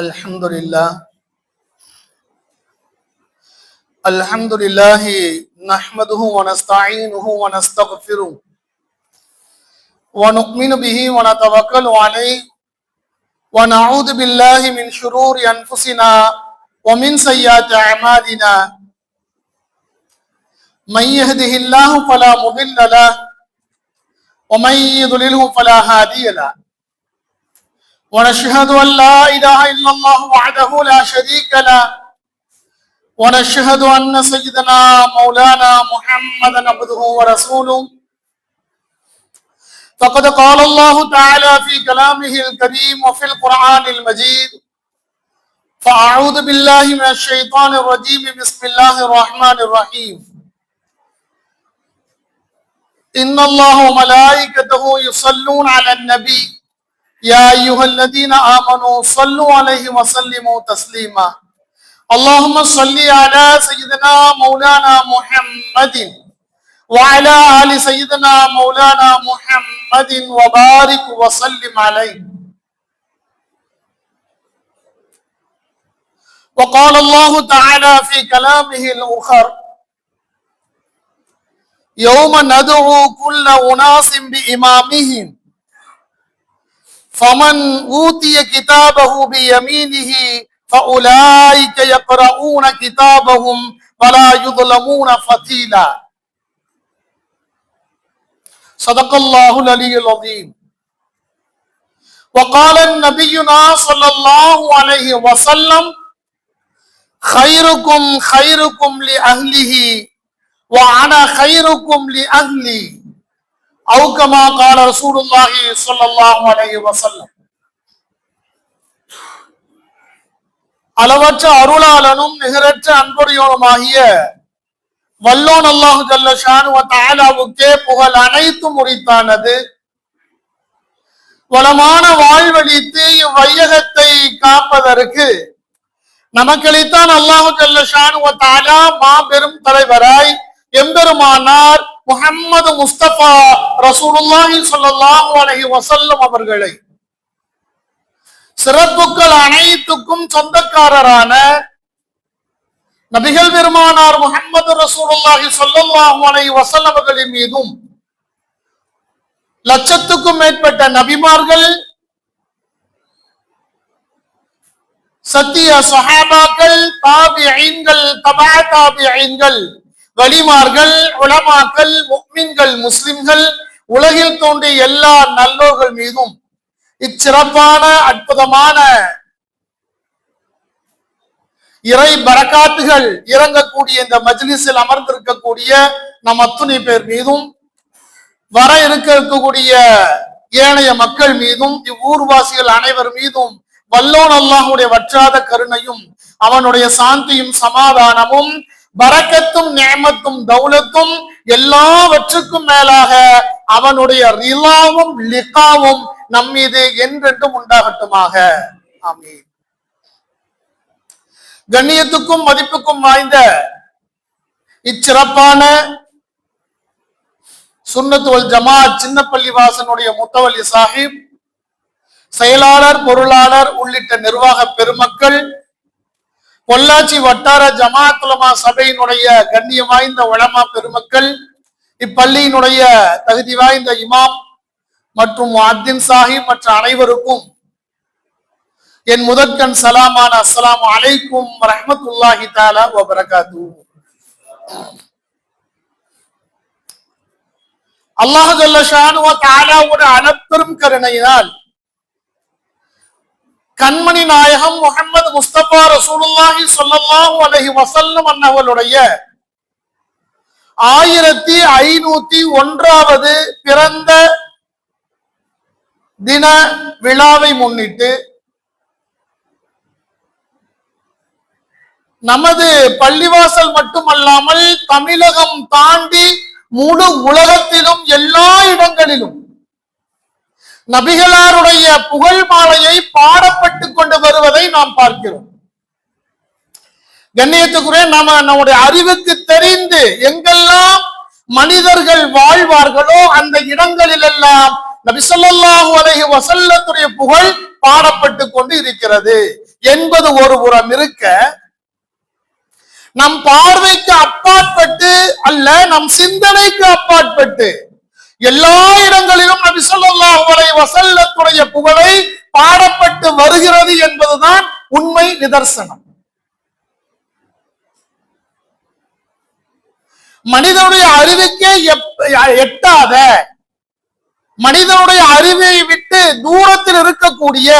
الحمد لله نحمده ونستعينه ونستغفره ونؤمن به ونتوكل عليه ونعوذ بالله من شرور أنفسنا ومن سيئات أعمالنا من يهده الله فلا مضل له ومن يضلله فلا هادي له ونشهد أن لا إله إلا الله وحده لا شريك له ونشهد أن سيدنا مولانا محمدا عبده ورسوله فقد قال الله تعالى في كلامه الكريم وفي القرآن المجيد فأعوذ بالله من الشيطان الرجيم بسم الله الرحمن الرحيم إن الله وملائكته يصلون على النبي يا أيها الذين آمنوا صلوا عليه وسلموا تسليما اللهم صل على سيدنا مولانا محمد وعلى آل سيدنا مولانا محمد وبارك وسلم عليه. وقال الله تعالى في كلامه الآخر يوم ندعو كل أناس بإمامهم فمن أوتي كتابه بيمينه فأولئك يقرؤون كتابهم ولا يظلمون فتيلا. صدق الله العلي العظيم. وقال نبينا صلى الله عليه وسلم خيركم خيركم لأهله وأنا خيركم لأهلي أو كما قال رسول الله صلى الله عليه وسلم. அளவற்ற அருளாளனும் நிகரற்ற அன்புடையோனுமாகிய வல்லோன் அல்லாஹு ஜல்ல ஷானு வ தஆலாவுக்கே புகழ் அனைத்தும் உரித்தானது. வளமான வாழ்வழித்து இவ்வையகத்தை காப்பதற்கு நமக்களித்தான் அல்லாஹு ஜல்ல ஷானு வ தஆலா மாபெரும் தலைவராய் எம்பெருமானார் முஹம்மது முஸ்தபா ரசூலுல்லாஹி ஸல்லல்லாஹு அலைஹி வஸல்லம் அவர்களை சிறப்புக்கள் அனைத்துக்கும் சொந்தக்காரரான நபிகள் பெருமானார் முஹம்மது ரசூலுல்லாஹி ஸல்லல்லாஹு அலைஹி வஸல்லம் அவர்களின் மீதும் லட்சத்துக்கும் மேற்பட்ட நபிமார்கள், சத்திய சஹாபாக்கள், தாபிஈன்கள், தபா தாபிஈன்கள், வலிமார்கள், உலமாக்கள், முஃமின்கள், முஸ்லிம்கள், உலகில் தோன்றிய எல்லா நல்லோர்கள் மீதும் இச்சிறப்பான அற்புதமான இறை பரக்காத்துகள் இறங்கக்கூடிய இந்த மஜ்லிஸில் அமர்ந்திருக்கக்கூடிய நம் அத்துணை பேர் மீதும் வர இருக்கக்கூடிய ஏனைய மக்கள் மீதும் இவ்வூர்வாசிகள் அனைவர் மீதும் வல்லோன் அல்லாஹுடைய வற்றாத கருணையும் அவனுடைய சாந்தியும் சமாதானமும் பரக்கத்தும் நிஅமத்தும் தௌலத்தும் எல்லாவற்றுக்கும் மேலாக அவனுடைய ரிலாவும் லிகாவும் நம்மீது என்றென்றும் உண்டாகட்டுமாக. ஆமீன். கண்ணியத்துக்கும் மதிப்புக்கும் வாய்ந்த இச்சிறப்பான சுன்னத் வல் ஜமாஅத் சின்னப்பள்ளி வாசனுடைய முத்தவல்லி சாஹிப், செயலாளர், பொருளாளர் உள்ளிட்ட நிர்வாக பெருமக்கள், பொள்ளாச்சி வட்டார ஜமாஅத் உலமா சபையினுடைய கண்ணியம் வாய்ந்த உலமா பெருமக்கள், இப்பள்ளியினுடைய தகுதி வாய்ந்த இமாம் மற்றும் முஅத்தின் சாஹிப் மற்ற அனைவருக்கும் என் முதற்கண் சலாமான அஸ்ஸலாமு அலைக்கும் வரஹ்மத்துல்லாஹி தஆலா வ பரகாத்துஹு. அல்லாஹ் ஜல்ல ஷானு வ தஆலாவுடைய அளப்பெரும் கருணையினால் கண்மணி நாயகம் முஹம்மது முஸ்தபா ரசூலுல்லாஹி ஸல்லல்லாஹு அலைஹி வஸல்லம் அன்னவர்களுடைய 1501வது பிறந்த தின விழாவை முன்னிட்டு நமது பள்ளிவாசல் மட்டுமல்லாமல் தமிழகம் தாண்டி முழு உலகத்திலும் எல்லா இடங்களிலும் நபிகளாருடைய புகழ் மாலையை பாடப்பட்டு கொண்டு வருவதை நாம் பார்க்கிறோம். கண்ணியத்துக்குரிய நம்முடைய அறிவுக்கு தெரிந்து எங்கெல்லாம் மனிதர்கள் வாழ்வார்களோ அந்த இடங்களில் எல்லாம் நபி ஸல்லல்லாஹு அலைஹி வஸல்லத்துடைய புகழ் பாடப்பட்டு கொண்டு இருக்கிறது. என்பது ஒரு புறம் இருக்க, நம் பார்வைக்கு அப்பாற்பட்டு அல்ல, நம் சிந்தனைக்கு அப்பாற்பட்டு எல்லா இடங்களிலும் நபி ஸல்லல்லாஹு அலைஹி வஸல்லத்துடைய புகழை பாடப்பட்டு வருகிறது என்பதுதான் உண்மை நிதர்சனம். மனிதனுடைய அறிவுக்கே எட்டாத, மனிதனுடைய அறிவை விட்டு தூரத்தில் இருக்கக்கூடிய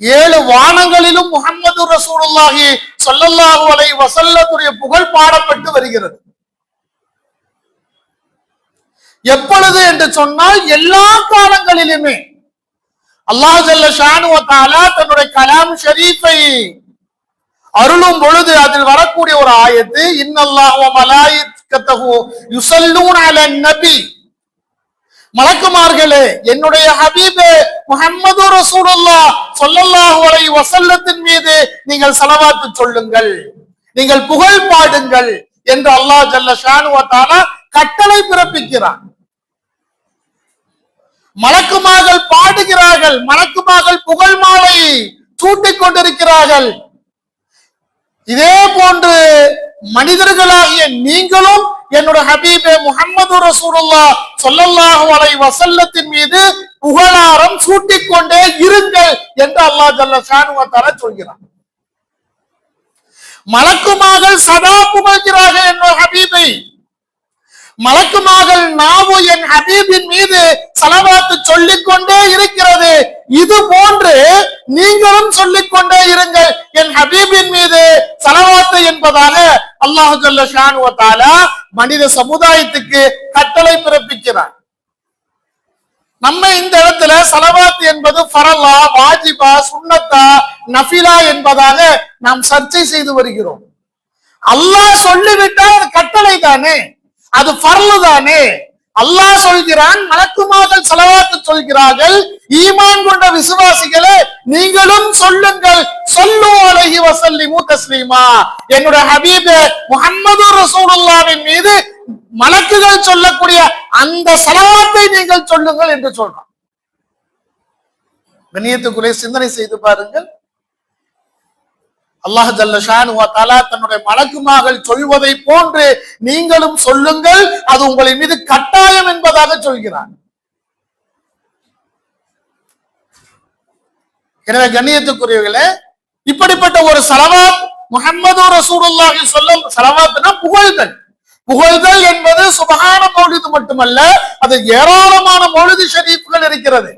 7 வானங்களிலும் முஹம்மது ரசூலுல்லாஹி ஸல்லல்லாஹு அலைஹி வஸல்லத்துடைய புகழ் பாடப்பட்டு வருகிறது. எப்பொழுது என்று சொன்னால் எல்லா காலங்களிலுமே அல்லாஹ் ஜல்ல ஷானு வ தஆலா தன்னுடைய கலாம் ஷரீஃபை அருளும் பொழுது அதில் வரக்கூடிய ஒரு ஆயத்து, இன்னல்லாஹு வ மலாயிகத்தஹு யுஸல்லூன அலன் நபி, மலக்குமார்களே என்னுடைய ஹபீபே முஹம்மது ரசூலுல்லாஹ் ஸல்லல்லாஹு அலைஹி வஸல்லத்தின் மீது நீங்கள் ஸலவாத் சொல்லுங்கள், நீங்கள் புகழ் பாடுங்கள் என்று அல்லாஹ் ஜல்ல ஷானு வ தஆலா கட்டளை பிறப்பிக்கிறான். மலக்குமார்கள் பாடுகிறார்கள், மலக்குமார்கள் புகழ் மாலை சூட்டிக் கொண்டிருக்கிறார்கள். இதே போன்று மனிதர்களாகிய நீங்களும் என்னோட ஹபீபே முஹம்மது ரசூலுல்லாஹ் ஸல்லல்லாஹு அலைஹி வஸல்லத்தின் மீது புகழாரம் சூட்டிக் கொண்டே இருங்கள் என்று அல்லாஹ் ஜல்ல ஷானு வ தஆலா சொல்கிறான். மலக்குமார்கள் சதா புகழ்கிறார்கள் என்னோட ஹபீபை, மலக்குமார்கள் நாவு என் ஹபீபின் மீது ஸலவாத் சொல்லிக் கொண்டே இருக்கிறது. இது போன்று நீங்களும் சொல்லிக் கொண்டே இருங்கள் என் ஹபீபின் மீது ஸலவாத் என்பதாக அல்லாஹ் ஜல்ல ஷானு வ தஆலா மனித சமுதாயத்துக்கு கட்டளை பிறப்பிக்கிறார். நம்ம இந்த இடத்துல ஸலவாத் என்பது ஃபரலா, வாஜிபா, சுன்னத்தா, நஃபிலா என்பதாக நாம் சர்ச்சை செய்து வருகிறோம். அல்லாஹ் சொல்லிவிட்டால் அது கட்டளை தானே, அது ஃபர்லு தானே. அல்லாஹ் சொல்கிறான், மலக்குமார்கள் ஸலவாத் சொல்கிறார்கள், ஈமான் கொண்ட விசுவாசிகளே நீங்களும் சொல்லுங்கள், ஸல்லு அலைஹி வஸல்லிமு தஸ்லீமா, என்னுடைய ஹபீப் முஹம்மது ரசூலுல்லாஹ்வின் மீது மலக்குகள் சொல்லக்கூடிய அந்த ஸலவாத்தை நீங்கள் சொல்லுங்கள் என்று சொல்றான். கண்ணியத்துக்குரிய சிந்தனை செய்து பாருங்கள். அல்லாஹ் ஜல்ல ஷானு வ தஆலா தன்னுடைய மலக்குமார்கள் சொல்வதை போன்று நீங்களும் சொல்லுங்கள், அது உங்களின் மீது கட்டாயம் என்பதாக சொல்கிறான். எனவே கண்ணியத்துக்குரியவர்களே, இப்படிப்பட்ட ஒரு ஸலவாத் முஹம்மது ரசூலுல்லாஹி ஸலவாத்னா புகழ்தல். புகழ்தல் என்பது சுப்ஹான மௌலிது மட்டுமல்ல, அது ஏராளமான மௌலிது ஷரீஃப்கள் இருக்கிறது,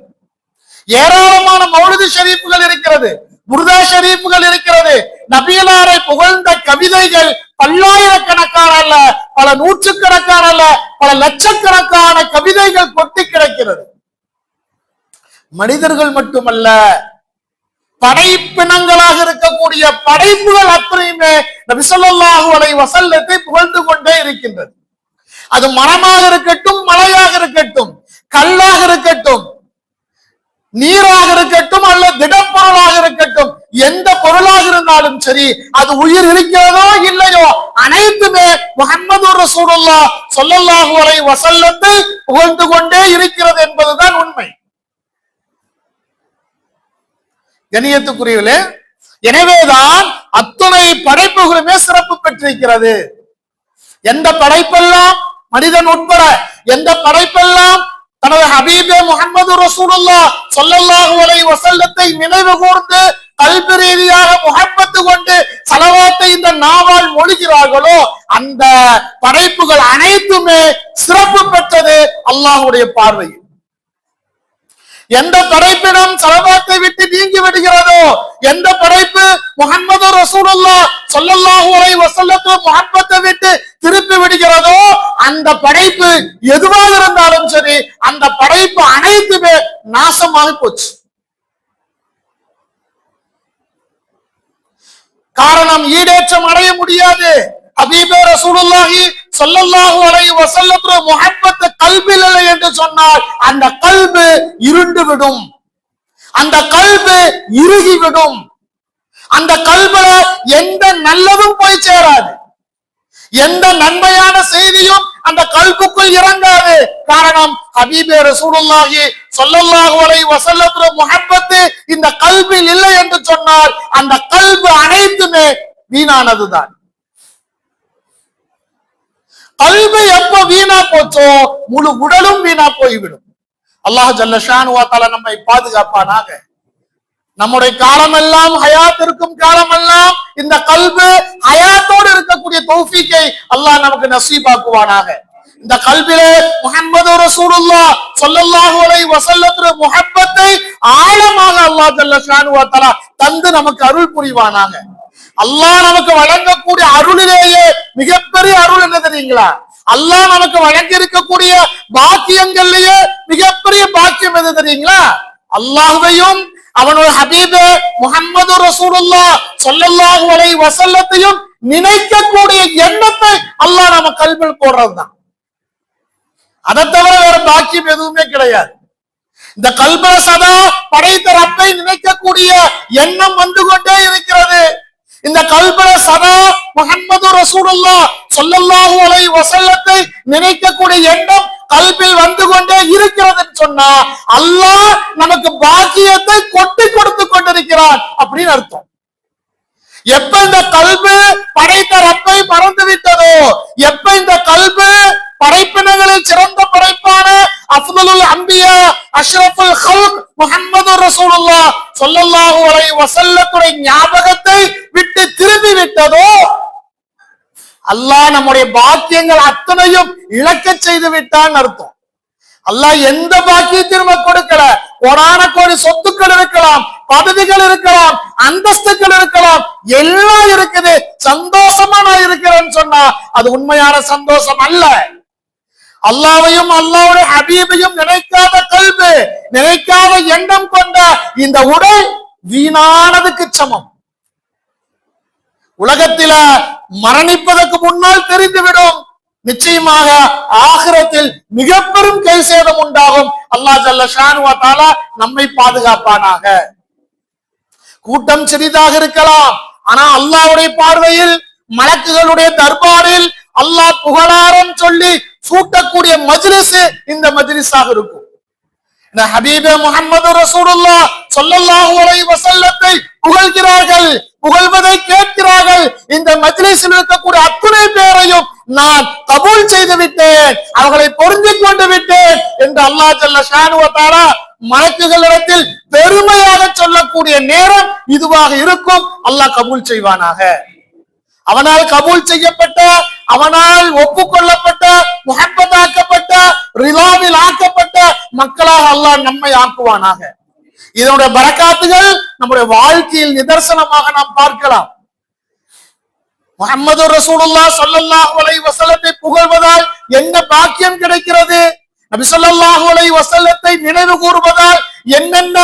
ஏராளமான மௌலிது ஷரீஃப்கள் இருக்கிறது, புர்தா ஷரீஃப்கள் இருக்கிறது. நபியலாரை புகழ்ந்த கவிதைகள் பல்லாயிரக்கணக்கான அல்ல, பல நூற்றுக்கணக்கான அல்ல, பல லட்சக்கணக்கான கவிதைகள் கொட்டி கிடக்கிறது. மனிதர்கள் மட்டுமல்ல, படைப்பினங்களாக இருக்கக்கூடிய படைப்புகள் அத்தனையுமே நபி ஸல்லல்லாஹு அலைஹி வஸல்லத்தை புகழ்ந்து கொண்டே இருக்கின்றது. அது மரமாக இருக்கட்டும், மலையாக இருக்கட்டும், கல்லாக இருக்கட்டும், நீராக இருக்கட்டும், அல்ல திடப்பொருளாக இருக்கட்டும், எந்த பொருளாக இருந்தாலும் சரி, அது உயிர் இருக்கிறதோ இல்லையோ அனைத்துமே முஹம்மது ரசூலுல்லாஹ் ஸல்லல்லாஹு அலைஹி வஸல்லத்தை புகழ்ந்து கொண்டே இருக்கிறது என்பதுதான் உண்மை. கண்ணியத்துக்குரியவர்களே, எனவேதான் அத்துணை படைப்புகளுமே சிறப்பு பெற்றிருக்கிறது. எந்த படைப்பெல்லாம் மனிதன் உட்பட எந்த படைப்பெல்லாம் தனது ஹபீபே முஹம்மது ரசூலுல்லாஹ் ஸல்லல்லாஹு அலைஹி வஸல்லத்தை நினைவு கூர்ந்து கல்வி ரீதியாக முஹப்பத்து கொண்டு ஸலவாத்தை இந்த நாவால் மொழிகிறார்களோ அந்த படைப்புகள் அனைத்துமே சிறப்பு பெற்றது அல்லாஹ்வுடைய பார்வையில். எந்த படைப்பிடம் ஸலவாத்தை விட்டு நீங்கி விடுகிறதோ, எந்த படைப்பு முஹம்மது ரசூலுல்லாஹ் ஸல்லல்லாஹு அலைஹி வஸல்லத்து முஹப்பத்தை விட்டு திருப்பி விடுகிறதோ அந்த படைப்பு எதுவாக இருந்தாலும் சரி, அந்த படைப்பு அனைத்துமே நாசமாக போச்சு. காரணம், ஈடேற்றம் அடைய முடியாது. ஹபீபே ரசூலுல்லாஹி ஸல்லல்லாஹு அலைஹி வஸல்லத்து முஹப்பத் கல்பில் இல்லை என்று சொன்னால் அந்த கல்பு இருண்டு விடும், அந்த கல்பு இறுகிவிடும், அந்த கல்புல எந்த நல்லதும் போய் சேராது, எந்த நன்மையான செய்தியும் அந்த கல்புக்குள் இறங்காது. காரணம், ஹபீபே ரசூலுல்லாஹி ஸல்லல்லாஹு அலைஹி வஸல்லம் முஹப்பத்து இந்த கல்பில் இல்லை என்று சொன்னால் அந்த கல்பு அனைத்துமே வீணானதுதான். கல்பு எப்ப வீணா போச்சோ முழு உடலும் வீணா போய்விடும். அல்லாஹ் ஜல்ல ஷானு வ தஆலா நம்மை பாதுகாப்பானாக. நம்முடைய காலமெல்லாம் ஹயாத் இருக்கும் காலமெல்லாம் இந்த கல்பு ஹயாத்தோடு இருக்கக்கூடிய தௌஃபீக்கை அல்லாஹ் நமக்கு நசீபாக்குவானாக. இந்த கல்பிலே முஹம்மது ரசூலுல்லாஹ் ஸல்லல்லாஹு அலைஹி வஸல்லம் முஹப்பத்தை ஆழமாக அல்லாஹ் ஜல்ல ஷானு வ தஆலா தந்து நமக்கு அருள் புரிவானாக. அல்லாஹ் நமக்கு வழங்கக்கூடிய அருளிலேயே மிகப்பெரிய அருள் என்ன தெரியுங்களா? அல்லாஹ் நமக்கு வழங்கி இருக்கக்கூடிய பாக்கியங்கள்லயே மிகப்பெரிய பாக்கியம் எது தெரியுங்களா? அல்லாஹ்வையும் அவனுடைய ஹபீபே முஹம்மது ரசூலுல்லாஹ் ஸல்லல்லாஹு அலைஹி வஸல்லத்தையும் நினைக்கக்கூடிய எண்ணத்தை அல்லாஹ் நம்ம கல்பில் போடுறதுதான். அதை தவிர வேற பாக்கியம் எதுவுமே கிடையாது. இந்த கல்ப சதா படைத்த ரப்பை நினைக்கக்கூடிய எண்ணம் வந்து கொண்டே இருக்கிறது. இந்த கல்ப சதா முஹம்மது ரசூலுல்லாஹ் ஸல்லல்லாஹு அலைஹி வஸல்லத்தை நினைக்கக்கூடிய எண்ணம் கல்பில் வந்து கொண்டே இருக்கிறது சொன்னா அல்லாஹ் நமக்கு பாக்கியத்தை கொட்டி கொடுத்து கொண்டிருக்கிறான் அப்படின்னு அர்த்தம். எப்ப இந்த கல்பு படைத்த ரப்பை மறந்து விட்டதோ, எப்ப இந்த கல்பு படைப்பினங்களில் சிறந்த படைப்பான அஃதலுல் அன்பியா அஷ்ரஃபுல் ஹல்க் முஹம்மது ரசூலுல்லாஹ் ஸல்லல்லாஹு அலைஹி வஸல்லத்துடைய ஞாபகத்தை விட்டு திரும்பி விட்டதோ அல்லாஹ் நம்முடைய பாக்கியங்கள் அத்தனையும் இழக்க செய்து விட்டான் அர்த்தம். அல்லாஹ் எந்த பாக்கியத்தையும் நமக்கு கொடுக்கல. கோடான கோடி சொத்துக்கள் இருக்கலாம், பதவிகள் இருக்கலாம், அந்தஸ்துகள் இருக்கலாம், எல்லாம் இருக்குது. சந்தோஷமா நான் இருக்கிறேன்னு சொன்னா அது உண்மையான சந்தோஷம் அல்ல. அல்லாஹ்வையும் அல்லாஹ்வுடைய ஹபீபையும் நினைக்காத கல்பு, நினைக்காத எண்ணம் கொண்ட இந்த உடல் வீணானதுக்கு சமம். உலகத்தில மரணிப்பதற்கு முன்னால் தெரிந்துவிடும், நிச்சயமாக ஆகிரத்தில் மிக பெரும் கை சேதம் உண்டாகும். அல்லாஹ் ஜல்ல ஷானு வ தஆலா நம்மை பாதுகாப்பானாக. கூட்டம் சிறிதாக இருக்கலாம், ஆனா அல்லாஹ்வுடைய பார்வையில் மலக்குகளுடைய தர்பாரில் அல்லாஹ் புகழாரம் சொல்லி சூட்டக்கூடிய மஜ்லிஸ் இந்த மஜ்லிஸாக இருக்கும். இந்த ஹபீபே முஹம்மது ரசூலுல்லாஹ் ஸல்லல்லாஹு அலைஹி வஸல்லத்தை புகழ்கிறார்கள், புகழ்வதை கேட்கிறார்கள். இந்த மஜ்லிஸில் இருக்கக்கூடிய அத்தனை பேரையும் நான் கபூல் செய்து விட்டேன், அவர்களை பொருந்திக் கொண்டு விட்டேன் என்று அல்லாஹ் ஜல்ல ஷானு வ தஆலா மலக்குகளிடத்தில் பெருமையாக சொல்லக்கூடிய நேரம் இதுவாக இருக்கும். அல்லாஹ் கபூல் செய்வானாக. அவனால் கபூல் செய்யப்பட்ட, அவனால் ஒப்புக்கொள்ளப்பட்ட, முஹப்பத்தாக்கப்பட்ட, ரிலாவில் ஆக்கப்பட்ட மக்களாக அல்லாஹ் நம்மை ஆக்குவானாக. இதனுடைய பரக்காத்துகள் நம்முடைய வாழ்க்கையில் நிதர்சனமாக நாம் பார்க்கலாம். முஹம்மது ரசூலுல்லாஹ் ஸல்லல்லாஹு அலைஹி வஸல்லத்தை புகழ்வதால் என்ன பாக்கியம் கிடைக்கிறது? நபி ஸல்லல்லாஹு அலைஹி வஸல்லத்தை நினைவு கூறுவதால் என்னென்ன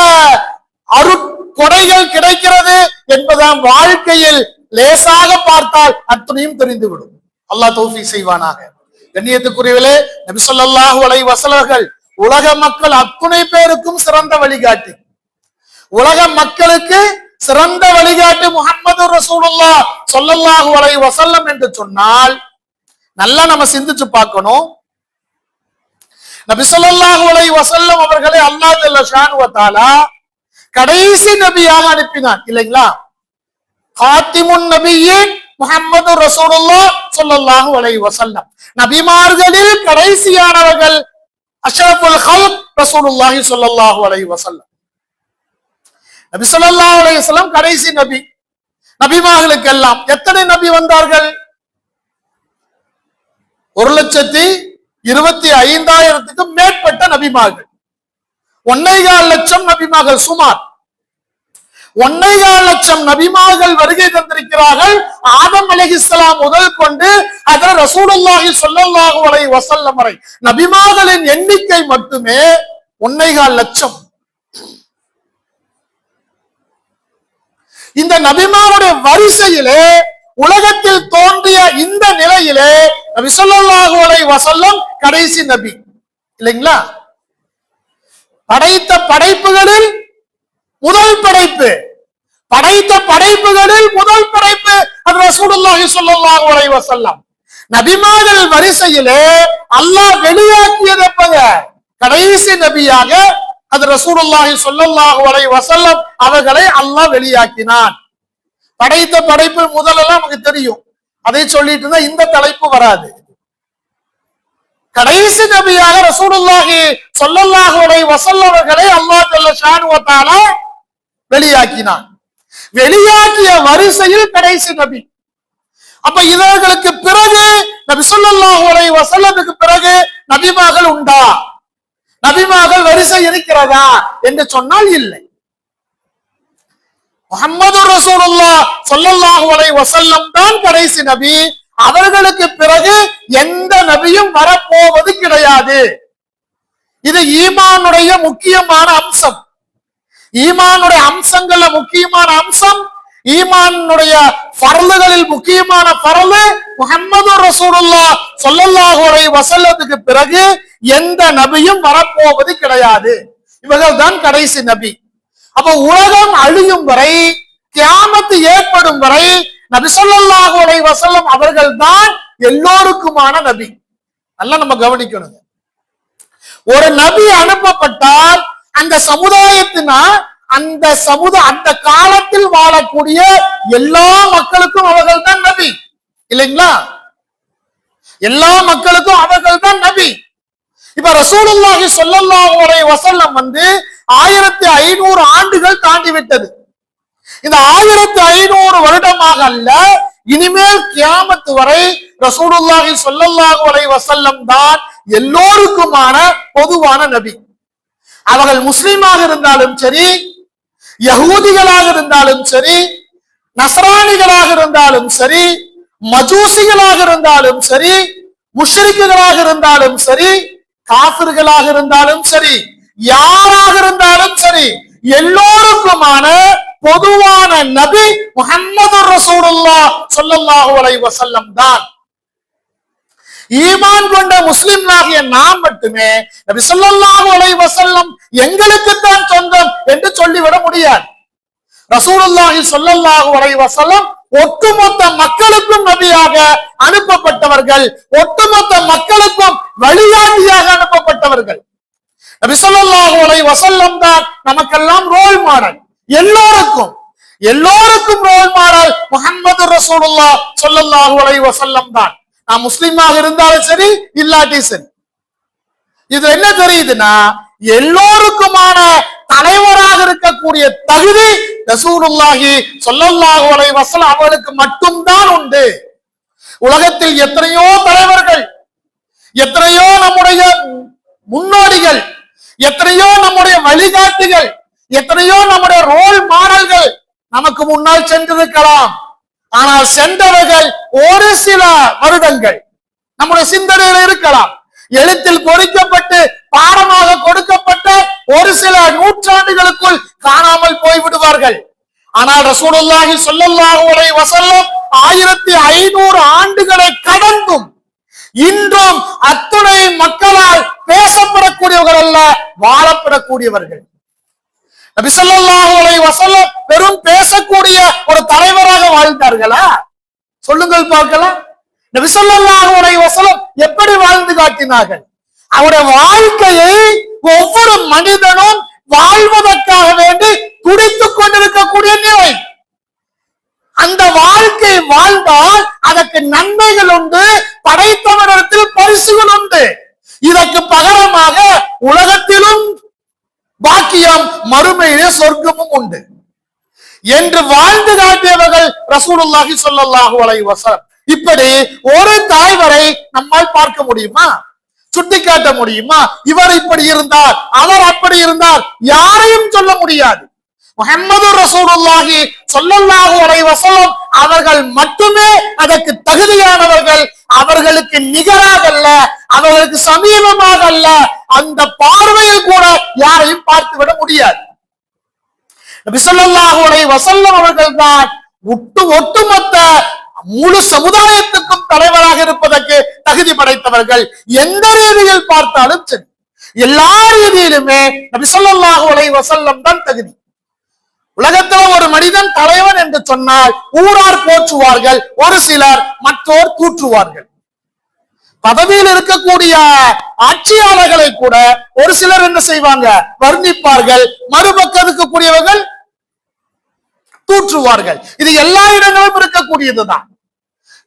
அருட்கொடைகள் கிடைக்கிறது என்பதாம் வாழ்க்கையில் லேசாக பார்த்தால் அத்தனையும் தெரிந்துவிடும். அல்லாஹ் தௌஃபீக் செய்வானாக. கண்ணியத்துக்குரியவர்களே, நபி ஸல்லல்லாஹு அலைஹி வஸல்லம் உலக மக்கள் அத்துணை பேருக்கும் சிறந்த வழிகாட்டி. உலக மக்களுக்கு சிறந்த வழிகாட்டி முஹம்மது ரசூலுல்லாஹ் ஸல்லல்லாஹு அலைஹி வஸல்லம் என்று சொன்னால் நல்லா நம்ம சிந்திச்சு பார்க்கணும். நபி ஸல்லல்லாஹு அலைஹி வஸல்லம் அவர்களை அல்லாஹ் ஜல்ல ஷானு வ தஆலா கடைசி நபியாக அனுப்பினான் இல்லைங்களா? காத்திமுன் நபியின் முஹம்மது ரசூலுல்லாஹ் ஸல்லல்லாஹு அலைஹி வஸல்லம், நபிமார்களில் கடைசியானவர்கள் அஷ்ரஃபுல் ஹல்க் ரசூலுல்லாஹி ஸல்லல்லாஹு அலைஹி வஸல்லம். நபி ஸல்லல்லாஹு அலைஹி வஸல்லம் கடைசி நபி. நபிமார்களுக்கெல்லாம் எத்தனை நபி வந்தார்கள்? 1,25,000 மேற்பட்ட நபிமார்கள். 1.25 லட்சம் நபிமார்கள், சுமார் 1.25 லட்சம் நபிமார்கள் வருகை தந்திருக்கிறார்கள். ஆதம் அலைஹிஸ்ஸலாம் முதல் கொண்டு ஹஜ்ரத் ரசூலுல்லாஹி ஸல்லல்லாஹு அலைஹி வஸல்லம் வரை நபிமார்களின் எண்ணிக்கை மட்டுமே 1.25 லட்சம். இந்த நபிமாருடைய வரிசையிலே உலகத்தில் தோன்றிய இந்த நிலையிலே நபி ஸல்லல்லாஹு அலைஹி வஸல்லம் கடைசி நபி இல்லைங்களா? படைத்த படைப்புகளில் முதல் படைப்பு, படைத்த படைப்புகளில் முதல் படைப்பு அது ரசூலுல்லாஹி ஸல்லல்லாஹு அலைஹி வஸல்லம். நபிமார்கள் வரிசையிலே அல்லாஹ் வெளியாக்கியது எப்பங்க? கடைசி நபியாக அது ரசூலுல்லாஹி ஸல்லல்லாஹு அலைஹி வஸல்லம் அவர்களை அல்லாஹ் வெளியாக்கினான். படைத்த படைப்பு முதலெல்லாம் நமக்கு தெரியும். அதை சொல்லிட்டு இருந்தா இந்த தலைப்பு வராது. கடைசி நபியாக ரசூலுல்லாஹி ஸல்லல்லாஹு அலைஹி வஸல்லம் அவர்களை அல்லாஹ் ஜல்ல ஷானு வ தஆலா வெளியாக்கினான். வெளியாக்கிய வரிசையில் கடைசி நபி. அப்ப இவர்களுக்கு பிறகு நபி ஸல்லல்லாஹு அலைஹி வஸல்லமுக்கு பிறகு நபிமார்கள் உண்டா? நபிமார்கள் வரிசை இருக்கிறதா என்று சொன்னால் இல்லை. முஹம்மது ரசூலுல்லாஹ் ஸல்லல்லாஹு அலைஹி வஸல்லம் தான் கடைசி நபி. அவர்களுக்கு பிறகு எந்த நபியும் வரப்போவது கிடையாது. இது ஈமானுடைய முக்கியமான அம்சம். ஈமானுடைய அம்சங்கள்ல முக்கியமான அம்சம், ஈமானுடைய ஃபர்லுகளில் முக்கியமான ஃபர்லு முஹம்மது ரசூலுல்லாஹ் ஸல்லல்லாஹு அலைஹி வஸல்லத்துக்கு பிறகு எந்த நபியும் வரப்போவது கிடையாது. இவர்கள் தான் கடைசி நபி. அப்ப உலகம் அழியும் வரை, கியாமத் ஏற்படும் வரை நபி ஸல்லல்லாஹு அலைஹி வஸல்லம் அவர்கள் தான் எல்லோருக்குமான நபி. நல்லா நம்ம கவனிக்கணும். ஒரு நபி அனுப்பப்பட்டால் அந்த சமுதாயத்தினா அந்த காலத்தில் வாழக்கூடிய எல்லா மக்களுக்கும் அவர்கள் தான் நபி, இல்லைங்களா? எல்லா மக்களுக்கும் அவர்கள் தான் நபி. இப்ப ரசூலுல்லாஹி ஸல்லல்லாஹு அலைஹி வஸல்லம் 1500 ஆண்டுகள் தாண்டி விட்டது. இந்த 1500 வருடமாக அல்ல, இனிமேல் கியாமத் வரை ரசூலுல்லாஹி ஸல்லல்லாஹு அலைஹி வஸல்லம் தான் எல்லோருக்குமான பொதுவான நபி. அவர்கள் முஸ்லிமாக இருந்தாலும் சரி, யகூதிகளாக இருந்தாலும் சரி, நஸ்ரானிகளாக இருந்தாலும் சரி, மஜூசிகளாக இருந்தாலும் சரி, முஷ்ரிக்குகளாக இருந்தாலும் சரி, காஃபிர்களாக இருந்தாலும் சரி, யாராக இருந்தாலும் சரி, எல்லோருக்குமான பொதுவான நபி முஹம்மது ரசூலுல்லாஹ் ஸல்லல்லாஹு அலைஹி வஸல்லம் தான். ஈமான் கொண்ட முஸ்லிம்களாகிய நாம் மட்டுமே நபி ஸல்லல்லாஹு அலைஹி வஸல்லம் எங்களுக்கு தான் சொந்தம் என்று சொல்லிவிட முடியாது. ரசூலுல்லாஹி ஸல்லல்லாஹு அலைஹி வஸல்லம் ஒட்டுமொத்த மக்களுக்கும் நபியாக அனுப்பப்பட்டவர்கள், ஒட்டுமொத்த மக்களுக்கும் வழிகாட்டியாக அனுப்பப்பட்டவர்கள். நபி ஸல்லல்லாஹு அலைஹி வஸல்லம் தான் நமக்கெல்லாம் ரோல் மாடல். எல்லோருக்கும் ரோல் மாடல் முஹம்மது ரசூலுல்லாஹ் ஸல்லல்லாஹு அலைஹி வஸல்லம் தான். நான் முஸ்லிமாக இருந்தாலும் சரி, இல்லாட்டி சரி. இது என்ன தெரியுதுன்னா, எல்லோருக்குமான தலைவராக இருக்கக்கூடிய தகுதி ரசூலுல்லாஹி ஸல்லல்லாஹு அலைஹி வஸல்லம் அவர்களுக்கு மட்டும்தான் உண்டு. உலகத்தில் எத்தனையோ தலைவர்கள், எத்தனையோ நம்முடைய முன்னோடிகள், எத்தனையோ நம்முடைய வழிகாட்டிகள், எத்தனையோ நம்முடைய ரோல் மாடல்கள் நமக்கு முன்னால் சென்றிருக்கலாம். ஆனால் சென்றவர்கள் ஒரு சில வருடங்கள் நம்முடைய சிந்தனையில் இருக்கலாம். எழுத்தில் பொறிக்கப்பட்டு பாடமாக கொடுக்கப்பட்ட ஒரு சில நூற்றாண்டுகளுக்குள் காணாமல் போய்விடுவார்கள். ஆனால் ரசூலுல்லாஹி ஸல்லல்லாஹு அலைஹி வஸல்லம் 1500 ஆண்டுகளை கடந்தும் இன்றும் அத்துணை மக்களால் பேசப்படக்கூடியவர்கள் அல்ல, வாழப்படக்கூடியவர்கள். நபி ஸல்லல்லாஹு அலைஹி வஸல்லம் வெறும் பேசக்கூடிய ஒரு தலைவராக வாழ்ந்தார்களா? சொல்லுங்கள் பார்க்கலாம். நபி ஸல்லல்லாஹு அலைஹி வஸல்லம் எப்படி வாழ்ந்து காட்டினார்கள்? அவருடைய வாழ்க்கையை ஒவ்வொரு மனிதனும் வாழ்வதற்காக வேண்டி துடித்துக் கொண்டிருக்கக்கூடிய நிலை. அந்த வாழ்க்கை வாழ்ந்தால் அதற்கு நன்மைகள் உண்டு, படைத்தவரிடத்தில் பரிசுகள் உண்டு. இதற்கு பகரமாக உலகத்திலும் பாக்கியம், மறுமையிலே சொர்க்கமும் உண்டு என்று வாழ்ந்து காட்டியவர்கள் ரசூலுல்லாஹி ஸல்லல்லாஹு அலைஹி வஸல்லம். இப்படி ஒரு தலைவரை நம்மால் பார்க்க முடியுமா? சுட்டிக்காட்ட முடியுமா? இவர் இப்படி இருந்தார், அவர் அப்படி இருந்தார், யாரையும் சொல்ல முடியாது. முஹம்மது ரசூலுல்லாஹி ஸல்லல்லாஹு அலைஹி வஸல்லம் அவர்கள் மட்டுமே அதற்கு தகுதியானவர்கள். அவர்களுக்கு நிகராக அல்ல, அவர்களுக்கு சமீபமாக அல்ல, அந்த பார்வையில் கூட யாரையும் பார்த்து விட முடியாது. நபி ஸல்லல்லாஹு அலைஹி வஸல்லம் அவர்கள் தான் ஒட்டுமொத்த முழு சமுதாயத்துக்கும் தலைவராக இருப்பதற்கு தகுதி படைத்தவர்கள். எந்த ரீதியில் பார்த்தாலும் சரி, எல்லா ரீதியிலுமே நபி ஸல்லல்லாஹு அலைஹி வஸல்லம் தான் தகுதி. உலகத்தில் ஒரு மனிதன் தலைவன் என்று சொன்னால் ஊரார் போற்றுவார்கள், ஒரு சிலர் மற்றோர் தூற்றுவார்கள். பதவியில் இருக்கக்கூடிய ஆட்சியாளர்களை கூட ஒரு சிலர் என்ன செய்வாங்க, வர்ணிப்பார்கள். மறுபக்கம் இருக்கக்கூடியவர்கள் தூற்றுவார்கள். இது எல்லா இடங்களும் இருக்கக்கூடியதுதான்.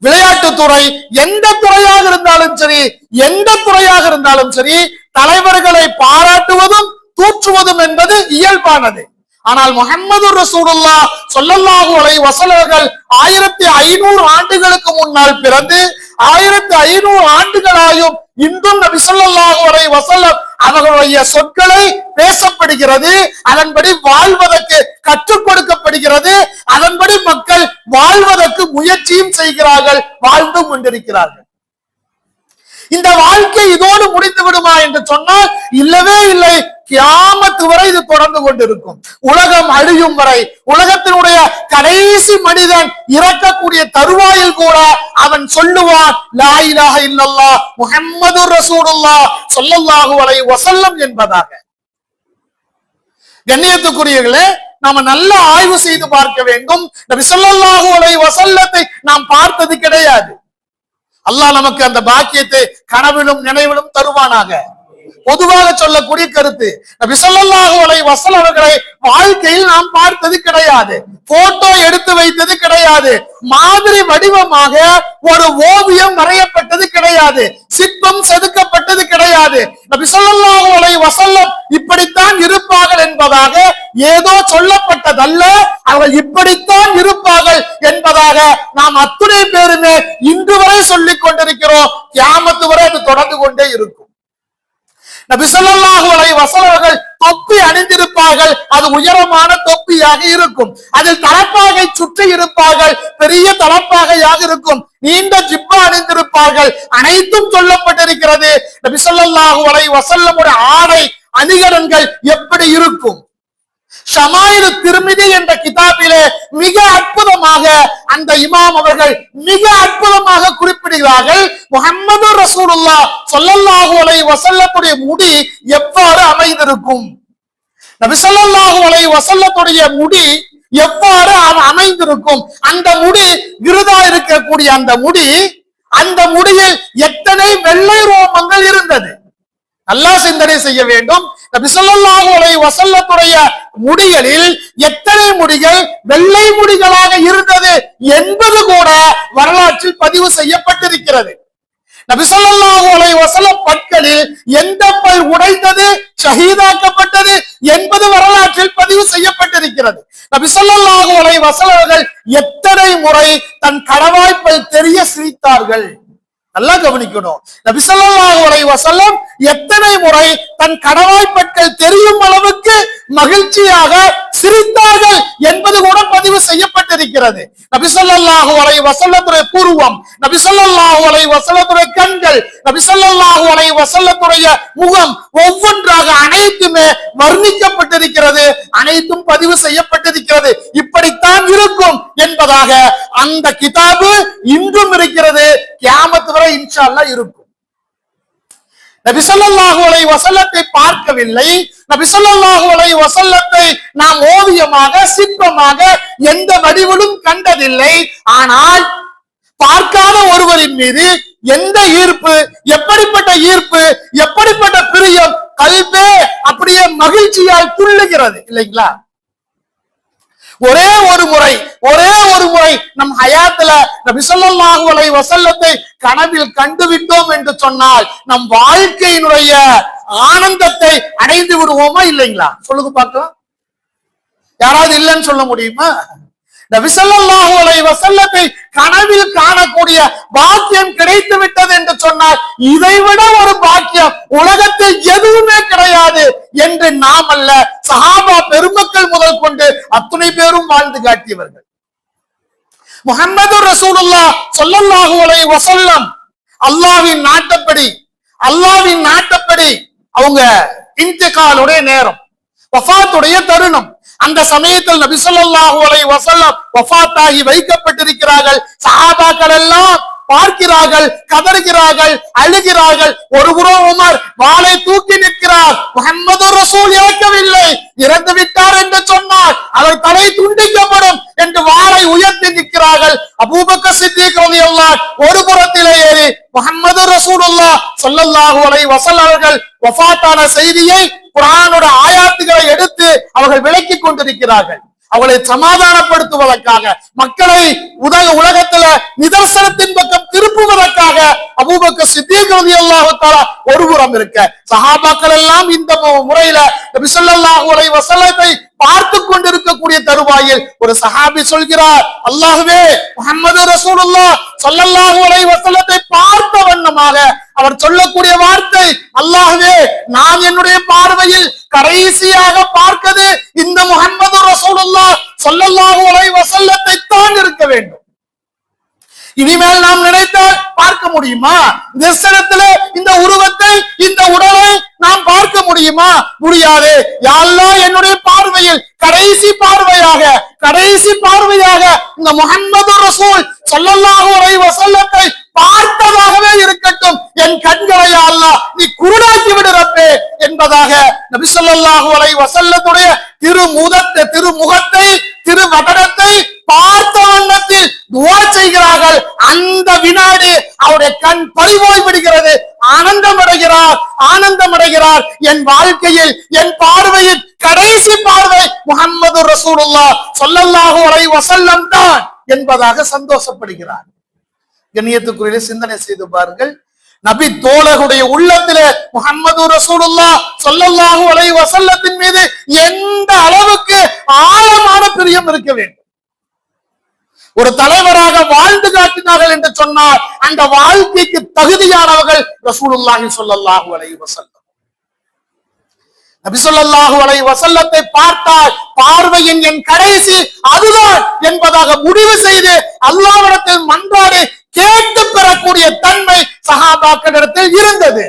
விளையாட்டுத்துறை எந்த துறையாக இருந்தாலும் சரி, எந்த துறையாக இருந்தாலும் சரி, தலைவர்களை பாராட்டுவதும் தூற்றுவதும் என்பது இயல்பானது. ஆனால் முஹம்மது ரசூலுல்லாஹ் ஸல்லல்லாஹு அலைஹி வஸல்லம் 1500 ஆண்டுகளுக்கு முன்னால் பிறந்து 1500 ஆண்டுகளாயும் இன்றும் நபி ஸல்லல்லாஹு அலைஹி வஸல்லம் அவர்களுடைய சொற்களை பேசப்படுகிறது. அதன்படி வாழ்வதற்கு கற்றுக் கொடுக்கப்படுகிறது. அதன்படி மக்கள் வாழ்வதற்கு முயற்சியும் செய்கிறார்கள், வாழ்ந்தும் கொண்டிருக்கிறார்கள். இந்த வாழ்க்கை இதோடு முடிந்து விடுமா என்று சொன்னால் இல்லவே இல்லை. கியாமத் வரை இது தொடர்ந்து கொண்டிருக்கும். உலகம் அழியும் வரை, உலகத்தினுடைய கடைசி மனிதன் இறக்கக்கூடிய தருவாயில் கூட அவன் சொல்லுவான், லா இலாஹ இல்லல்லாஹ் முஹம்மதுர் ரசூலுல்லாஹ் ஸல்லல்லாஹு அலைஹி வஸல்லம் என்பதாக. கண்ணியத்துக்குரியவர்களே, நாம நல்ல ஆய்வு செய்து பார்க்க வேண்டும். நபி ஸல்லல்லாஹு அலைஹி வஸல்லத்தை நாம் பார்த்தது கிடையாது. அல்லாஹ் நமக்கு அந்த பாக்கியத்தை கனவிலும் நினைவிலும் தருவானாக. பொதுவாக சொல்லக்கூடிய கருத்து, நபி ஸல்லல்லாஹு அலைஹி வஸல்லம் அவர்களை வாழ்க்கையில் நாம் பார்த்தது கிடையாது, போட்டோ எடுத்து வைத்தது கிடையாது, மாதிரி வடிவமாக ஒரு ஓவியம் வரையப்பட்டது கிடையாது, சிற்பம் செதுக்கப்பட்டது கிடையாது. நபி ஸல்லல்லாஹு அலைஹி வஸல்லம் இப்படித்தான் இருப்பார்கள் என்பதாக ஏதோ சொல்லப்பட்டதல்ல, அவர்கள் இப்படித்தான் இருப்பார்கள் என்பதாக நாம் அத்துணை பேருமே இன்று வரை சொல்லிக் கொண்டிருக்கிறோம். கியாமத்து வரை அது தொடர்ந்து கொண்டே இருக்கும். நபி ஸல்லல்லாஹு அலைஹி வஸல்லம் அவர்கள் தொப்பி அணிந்திருப்பார்கள். அது உயரமான தொப்பியாக இருக்கும். அதில் தலப்பாகை சுற்றி இருப்பார்கள், பெரிய தலப்பாகையாக இருக்கும். நீண்ட ஜிப்பா அணிந்திருப்பார்கள். அனைத்தும் சொல்லப்பட்டிருக்கிறது. நபி ஸல்லல்லாஹு அலைஹி வஸல்லம் ஆடை அணிகலன்கள் எப்படி இருக்கும்? ஷமாயிலு திர்மிதி என்ற கிதாபிலே மிக அற்புதமாக அந்த இமாம் அவர்கள் மிக அற்புதமாக குறிப்பிடுகிறார்கள். முஹம்மது ரசூலுல்லாஹ் ஸல்லல்லாஹு அலைஹி வஸல்லத்துடைய முடி எவ்வாறு அமைந்திருக்கும், நபி ஸல்லல்லாஹு அலைஹி வஸல்லத்துடைய முடி எவ்வாறு அமைந்திருக்கும், அந்த முடி விருதா இருக்கக்கூடிய அந்த முடியில் எத்தனை வெள்ளை ரோமங்கள் இருந்தது. நல்லா சிந்தனை செய்ய வேண்டும். நபி ஸல்லல்லாஹு அலைஹி வஸல்லத்துடைய முடிகளில் எத்தனை முடிகள் வெள்ளை முடிகளாக இருந்தது என்பது கூட வரலாற்றில் பதிவு செய்யப்பட்டிருக்கிறது. நபி ஸல்லல்லாஹு அலைஹி வஸல்லம் பற்களில் எந்த பல் உடைந்தது, ஷஹீதாக்கப்பட்டது என்பது வரலாற்றில் பதிவு செய்யப்பட்டிருக்கிறது. நபி ஸல்லல்லாஹு அலைஹி வஸல்லம் எத்தனை முறை தன் கடவாய்ப்பல் தெரிய சிரித்தார்கள். நல்லா கவனிக்கணும். நபி ஸல்லல்லாஹு அலைஹி வஸல்லம் எத்தனை முறை தன் கடவாய்ப்பற்கள் தெரியும் அளவுக்கு மகிழ்ச்சியாக சிரித்தார்கள் என்பது கூட பதிவு செய்யப்பட்டிருக்கிறது. நபி ஸல்லல்லாஹு அலைஹி வஸல்லத்துடைய புருவம், நபி ஸல்லல்லாஹு அலைஹி வஸல்லத்துடைய கண்கள், நபி ஸல்லல்லாஹு அலைஹி வஸல்லத்துடைய முகம் ஒவ்வொன்றாக அனைத்துமே வர்ணிக்கப்பட்டிருக்கிறது, அனைத்தும் பதிவு செய்யப்பட்டிருக்கிறது. இப்படித்தான் இருக்கும் என்பதாக அந்த கிதாபு இன்றும் இருக்கிறது. கியாமத் வரை இன்ஷா அல்லாஹ் இருக்கும். நபி ஸல்லல்லாஹு அலைஹி வஸல்லத்தை பார்க்கவில்லை, நபி ஸல்லல்லாஹு அலைஹி வஸல்லத்தை நாம் ஓவியமாக சிற்பமாக எந்த வடிவிலும் கண்டதில்லை. ஆனால் பார்க்காத ஒருவரின் மீது எந்த ஈர்ப்பு, எப்படிப்பட்ட ஈர்ப்பு, எப்படிப்பட்ட பிரியம், கல்பே அப்படியே மகிழ்ச்சியால் துள்ளுகிறது இல்லைங்களா? ஒரே ஒரு முறை நம் ஹயாத்துல நபி ஸல்லல்லாஹு அலைஹி வஸல்லத்தை கனவில் கண்டுவிட்டோம் என்று சொன்னால் நம் வாழ்க்கையினுடைய ஆனந்தத்தை அடைந்து விடுவோமா இல்லைங்களா? சொல்லுங்க பார்க்கலாம். யாராவது இல்லைன்னு சொல்ல முடியுமா? நபி ஸல்லல்லாஹு அலைஹி வஸல்லத்தை கனவில் காணக்கூடிய பாக்கியம் கிடைத்து விட்டது என்று சொன்னால் இதைவிட ஒரு பாக்கியம் உலகத்தில் எதுவுமே கிடையாது என்று நாம் அல்ல, சஹாபா பெருமக்கள் முதல் கொண்டு அத்துணை பேரும் வாழ்ந்து காட்டியவர்கள். முஹம்மது ரசூலுல்லாஹ் ஸல்லல்லாஹு அலைஹி வஸல்லம் அல்லாஹ்வின் நாட்டப்படி அவங்க இன்திகாலுடைய நேரம், வஃபாத்துடைய தருணம், அந்த சமயத்தில் நபி ஸல்லல்லாஹு அலைஹி வஸல்லம் வஃபாத்தாகி வைக்கப்பட்டிருக்கிறார்கள். சஹாபாக்கள் எல்லாம் பார்க்கிறார்கள், கதறுகிறார்கள், அழுகிறார்கள். ஒருபுறம் உமர் வாளை தூக்கி நிற்கிறார். முஹம்மது ரசூல் இறக்கவில்லை, இறந்து விட்டார் என்று சொன்னார் அவர் தலை துண்டிக்கப்படும் என்று வாளை உயர்த்தி நிற்கிறார்கள். அபூபக்கர் சித்திக் ரலியல்லாஹு ஒரு புறத்திலே ஏறி முஹம்மது ரசூலுல்லாஹ் ஸல்லல்லாஹு அலைஹி வஸல்லம் அவர்கள் வஃபாத்தான செய்தியை குர்ஆனோட ஆயாத்துகளை எடுத்து அவர்கள் விளக்கிக் கொண்டிருக்கிறார்கள். அவளை சமாதானப்படுத்துவதற்காக, மக்களை உலகத்துல நிதர்சனத்தின் பக்கம் திருப்புவதற்காக அபூபக்கர் சித்தீக் ரலியல்லாஹு தஆலா ஒருபுறம் இருக்க, சஹாபாக்கள் எல்லாம் இந்த முறையில நபி ஸல்லல்லாஹு அலைஹி வஸல்லத்தை பார்த்து கொண்டிருக்கக்கூடிய தருவாயில் ஒரு சஹாபி சொல்கிறார், அல்லாஹ்வே, முஹம்மது ரசூலுல்லாஹ் ஸல்லல்லாஹு அலைஹி வஸல்லத்தை பார்த்த வண்ணமாக அவர் சொல்லக்கூடிய வார்த்தை, அல்லாஹ்வே, நான் என்னுடைய பார்வையில் கடைசியாக பார்க்கிறது இந்த முஹம்மது ரசூலுல்லாஹ் ஸல்லல்லாஹு அலைஹி வஸல்லத்தை தான் இருக்க வேண்டும். இனிமேல் நாம் நினைத்தால் பார்க்க முடியுமா? தரிசனத்துல இந்த உருவத்தை, இந்த உடலை நாம் பார்க்க முடியுமா? முடியாது. யா அல்லாஹ், என்னுடைய பார்வையில் கடைசி பார்வையாக இந்த முஹம்மது ரசூல் ஸல்லல்லாஹு அலைஹி வஸல்லத்தை பார்த்ததாகவே இருக்கட்டும். என் கண்களை யா அல்லாஹ் நீ குருடாக்கி விடு ரப்பே என்பதாக நபி ஸல்லல்லாஹு அலைஹி வஸல்லத்துடைய திருமுகத்தை, திருவதனத்தை பார்த்த வண்ணத்தில் துஆ செய்கிறார்கள். அந்த வினாடி அவருடைய கண் பறிபோய் விடுகிறது. ஆனந்தம் அடைகிறார். என் வாழ்க்கையில், என் பார்வையில் கடைசி பார்வை முஹம்மது ரசூலுல்லாஹ் ஸல்லல்லாஹு அலைஹி வஸல்லம் தான் என்பதாக சந்தோஷப்படுகிறார். கண்ணியத்துக்குரிய சிந்தனை செய்து பாருங்கள். நபி தோழருடைய உள்ளத்திலே முஹம்மது ரசூலுல்லாஹ் ஸல்லல்லாஹு அலைஹி வஸல்லத்தின் மீது எந்த அளவுக்கு ஆழமான பிரியம் இருக்க வேண்டும். ஒரு தலைவராக வாழ்ந்து காட்டினார்கள் என்று சொன்னால் அந்த வாழ்க்கைக்கு தகுதியானவர்கள் ரசூலுல்லாஹி ஸல்லல்லாஹு அலைஹி வஸல்லம். நபி ஸல்லல்லாஹு அலைஹி வஸல்லத்தை பார்த்தால் பார்வையின் என் கடைசி அதுதான் என்பதாக முடிவு செய்து அல்லாஹ்விடத்தில் மன்றாடி கேட்டு பெறக்கூடிய தன்மை சஹாபாக்களிடத்தில் இருந்தது.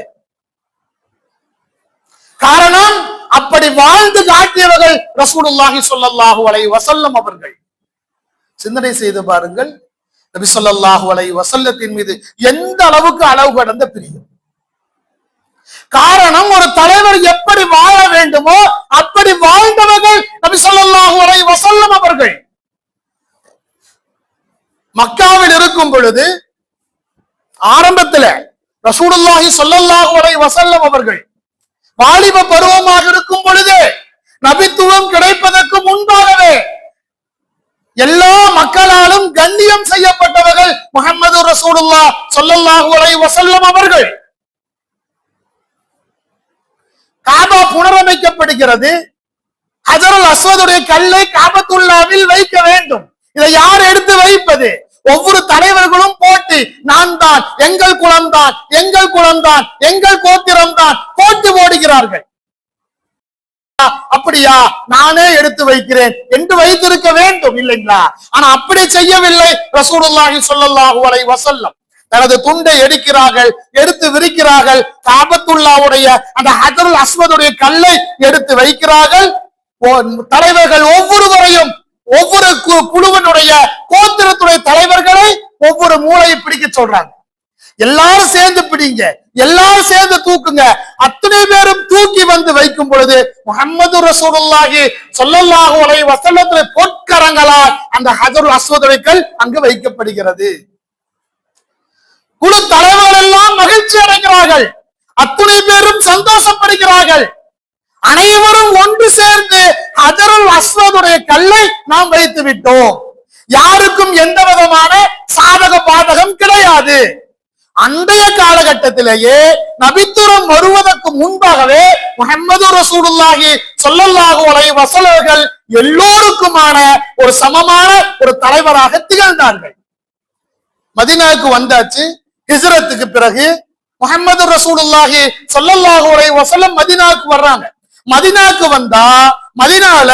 காரணம், அப்படி வாழ்ந்து காட்டியவர்கள் ரசூலுல்லாஹி ஸல்லல்லாஹு அலைஹி வஸல்லம் அவர்கள். சிந்தனை செய்து பாருங்கள், நபி ஸல்லல்லாஹு அலைஹி வஸல்லத்தின் மீது எந்த அளவுக்கு அளவு கடந்த பிரியம். காரணம், ஒரு தலைவர் எப்படி வாழ வேண்டுமோ அப்படி வாழ்ந்தவர்கள் நபி ஸல்லல்லாஹு அலைஹி வஸல்லம் அவர்கள். மக்காவில் இருக்கும் பொழுது ஆரம்பத்துல ரசூலுல்லாஹி ஸல்லல்லாஹு அலைஹி வஸல்லம் அவர்கள் வாலிப பருவமாக இருக்கும் பொழுது, நபித்துவம் கிடைப்பதற்கு முன்பாகவே எல்லா மக்களாலும் கண்ணியம் செய்யப்பட்டவர்கள் முஹம்மது ரசூலுல்லாஹ் ஸல்லல்லாஹு அலைஹி வஸல்லம் அவர்கள். காபா புனரமைக்கப்படுகிறது. ஹஜருல் அஸ்வதுடைய கல்லை காபத்துல்லாவில் வைக்க வேண்டும். இதை யார் எடுத்து வைப்பது? ஒவ்வொரு தலைவர்களும் போட்டி, நான் தான், எங்கள் குலம்தான், எங்கள் கோத்திரம்தான் போட்டி போடுகிறார்கள். அப்படியா, நானே எடுத்து வைக்கிறேன் என்று வைத்திருக்க வேண்டும் இல்லைங்களா? ஆனா அப்படி செய்யவில்லை ரசூலுல்லாஹி ஸல்லல்லாஹு அலைஹி வஸல்லம். தனது துண்டை எடுத்து விரிக்கிறார்கள். காபத்துல்லாவுடைய அந்த ஹஜருல் அஸ்வதுடைய கல்லை எடுத்து வைக்கிறார்கள். தலைவர்கள் ஒவ்வொருவரையும், ஒவ்வொரு குழுவினுடைய கோத்திரத்துடைய தலைவர்களை ஒவ்வொரு மூளையை பிடிக்க சொல்றாங்க. எல்லாரும் சேர்ந்து பிடிங்க, எல்லாரும் சேர்ந்து தூக்குங்க. அத்தனை பேரும் தூக்கி வந்து வைக்கும் பொழுது முஹம்மது ரசூலுல்லாஹி ஸல்லல்லாஹு அலைஹி வஸல்லத்துடைய பொற்கரங்களால் அந்த ஹஜருல் அஸ்வதுடைய கல் அங்கு வைக்கப்படுகிறது. குழு தலைவர்கள் எல்லாம் மகிழ்ச்சி அடைகிறார்கள். அத்துணை பேரும் சந்தோஷப்படுகிறார்கள். அனைவரும் ஒன்று சேர்ந்து ஹஜருல் அஸ்வதுடைய கல்லை நாம் வைத்து விட்டோம். யாருக்கும் எந்த விதமான சாதக பாதகம் கிடையாது. அன்றைய காலகட்டத்திலேயே நபித்துவம் வருவதற்கு முன்பாகவே முஹம்மது ரசூலுல்லாஹி ஸல்லல்லாஹு அலைஹி வஸல்லம் எல்லோருக்குமான ஒரு சமமான ஒரு தலைவராக திகழ்ந்தார்கள். மதீனாவுக்கு வந்தாச்சு. ஹிஜ்ரத்துக்கு பிறகு முஹம்மது ரசூலுல்லாஹி ஸல்லல்லாஹு அலைஹி வஸல்லம் மதீனாவுக்கு வர்றாங்க. மதீனாவுக்கு வந்தா மதீனால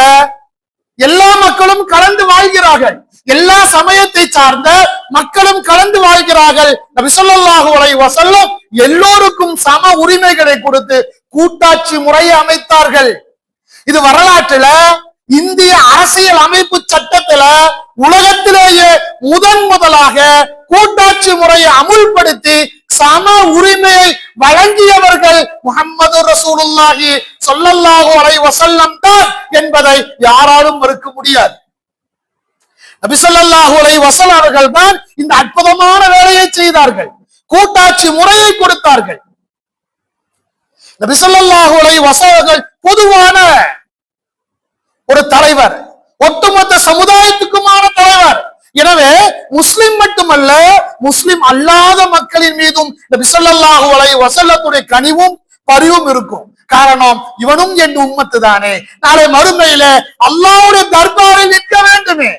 எல்லா மக்களும் கலந்து வாழ்கிறார்கள். எல்லா சமயத்தை சார்ந்த மக்களும் கலந்து வாழ்கிறார்கள். நபி ஸல்லல்லாஹு அலைஹி வஸல்லம் எல்லோருக்கும் சம உரிமைகளை கொடுத்து கூட்டாட்சி முறையை அமைத்தார்கள். இது வரலாற்றுல, இந்திய அரசியல் அமைப்பு சட்டத்துல உலகத்திலேயே முதலாக கூட்டாட்சி முறையை அமுல்படுத்தி சம உரிமையை வழங்கியவர்கள் முஹம்மது ரசூலுல்லாஹி ஸல்லல்லாஹு அலைஹி வஸல்லம் தான் என்பதை யாராலும் மறுக்க முடியாது. நபி ஸல்லல்லாஹு அலைஹி வஸல்லம் அவர்கள் தான் இந்த அற்புதமான வேலையை செய்தார்கள். கூட்டாட்சி முறையை கொடுத்தார்கள். நபி ஸல்லல்லாஹு அலைஹி வஸல்லம் பொதுவான ஒரு தலைவர், ஒட்டுமொத்த சமுதாயத்துக்குமான தலைவர். எனவே முஸ்லிம் மட்டுமல்ல, முஸ்லிம் அல்லாத மக்களின் மீதும் நபி ஸல்லல்லாஹு அலைஹி வஸல்லத்துடைய கனிவும் பரிவும் இருக்கும். காரணம், இவனும் என் உம்மத்து தானே, நாளை மறுமையில அல்லாஹ்வுடைய தர்பாரில் நிற்க வேண்டுமே.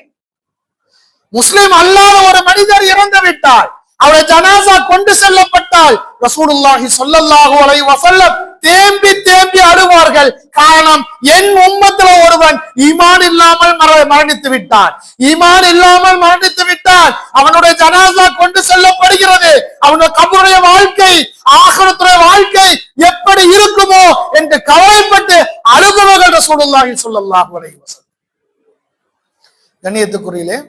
முஸ்லிம் அல்லாத ஒரு மனிதர் இறந்து விட்டால், அவருடைய ஜனாசா கொண்டு செல்லப்பட்டால் ரசூலுல்லாஹி ஸல்லல்லாஹு அலைஹி வஸல்லம் தேம்பி தேம்பி அழுவார்கள். காரணம், என் உம்மத்துல ஒருவன் ஈமான் இல்லாமல் மரணித்து விட்டான். ஈமான் இல்லாமல் மரணித்து விட்டான், அவனுடைய ஜனாசா கொண்டு செல்லப்படுகிறது. அவனுடைய கபருடைய வாழ்க்கை, ஆகிரத்துடைய வாழ்க்கை எப்படி இருக்குமோ என்று கவலைப்பட்டு அழுகுவர்கள் ரசூலுல்லாஹி ஸல்லல்லாஹு அலைஹி வஸல்லம். கண்ணியத்துக்குரியிலே,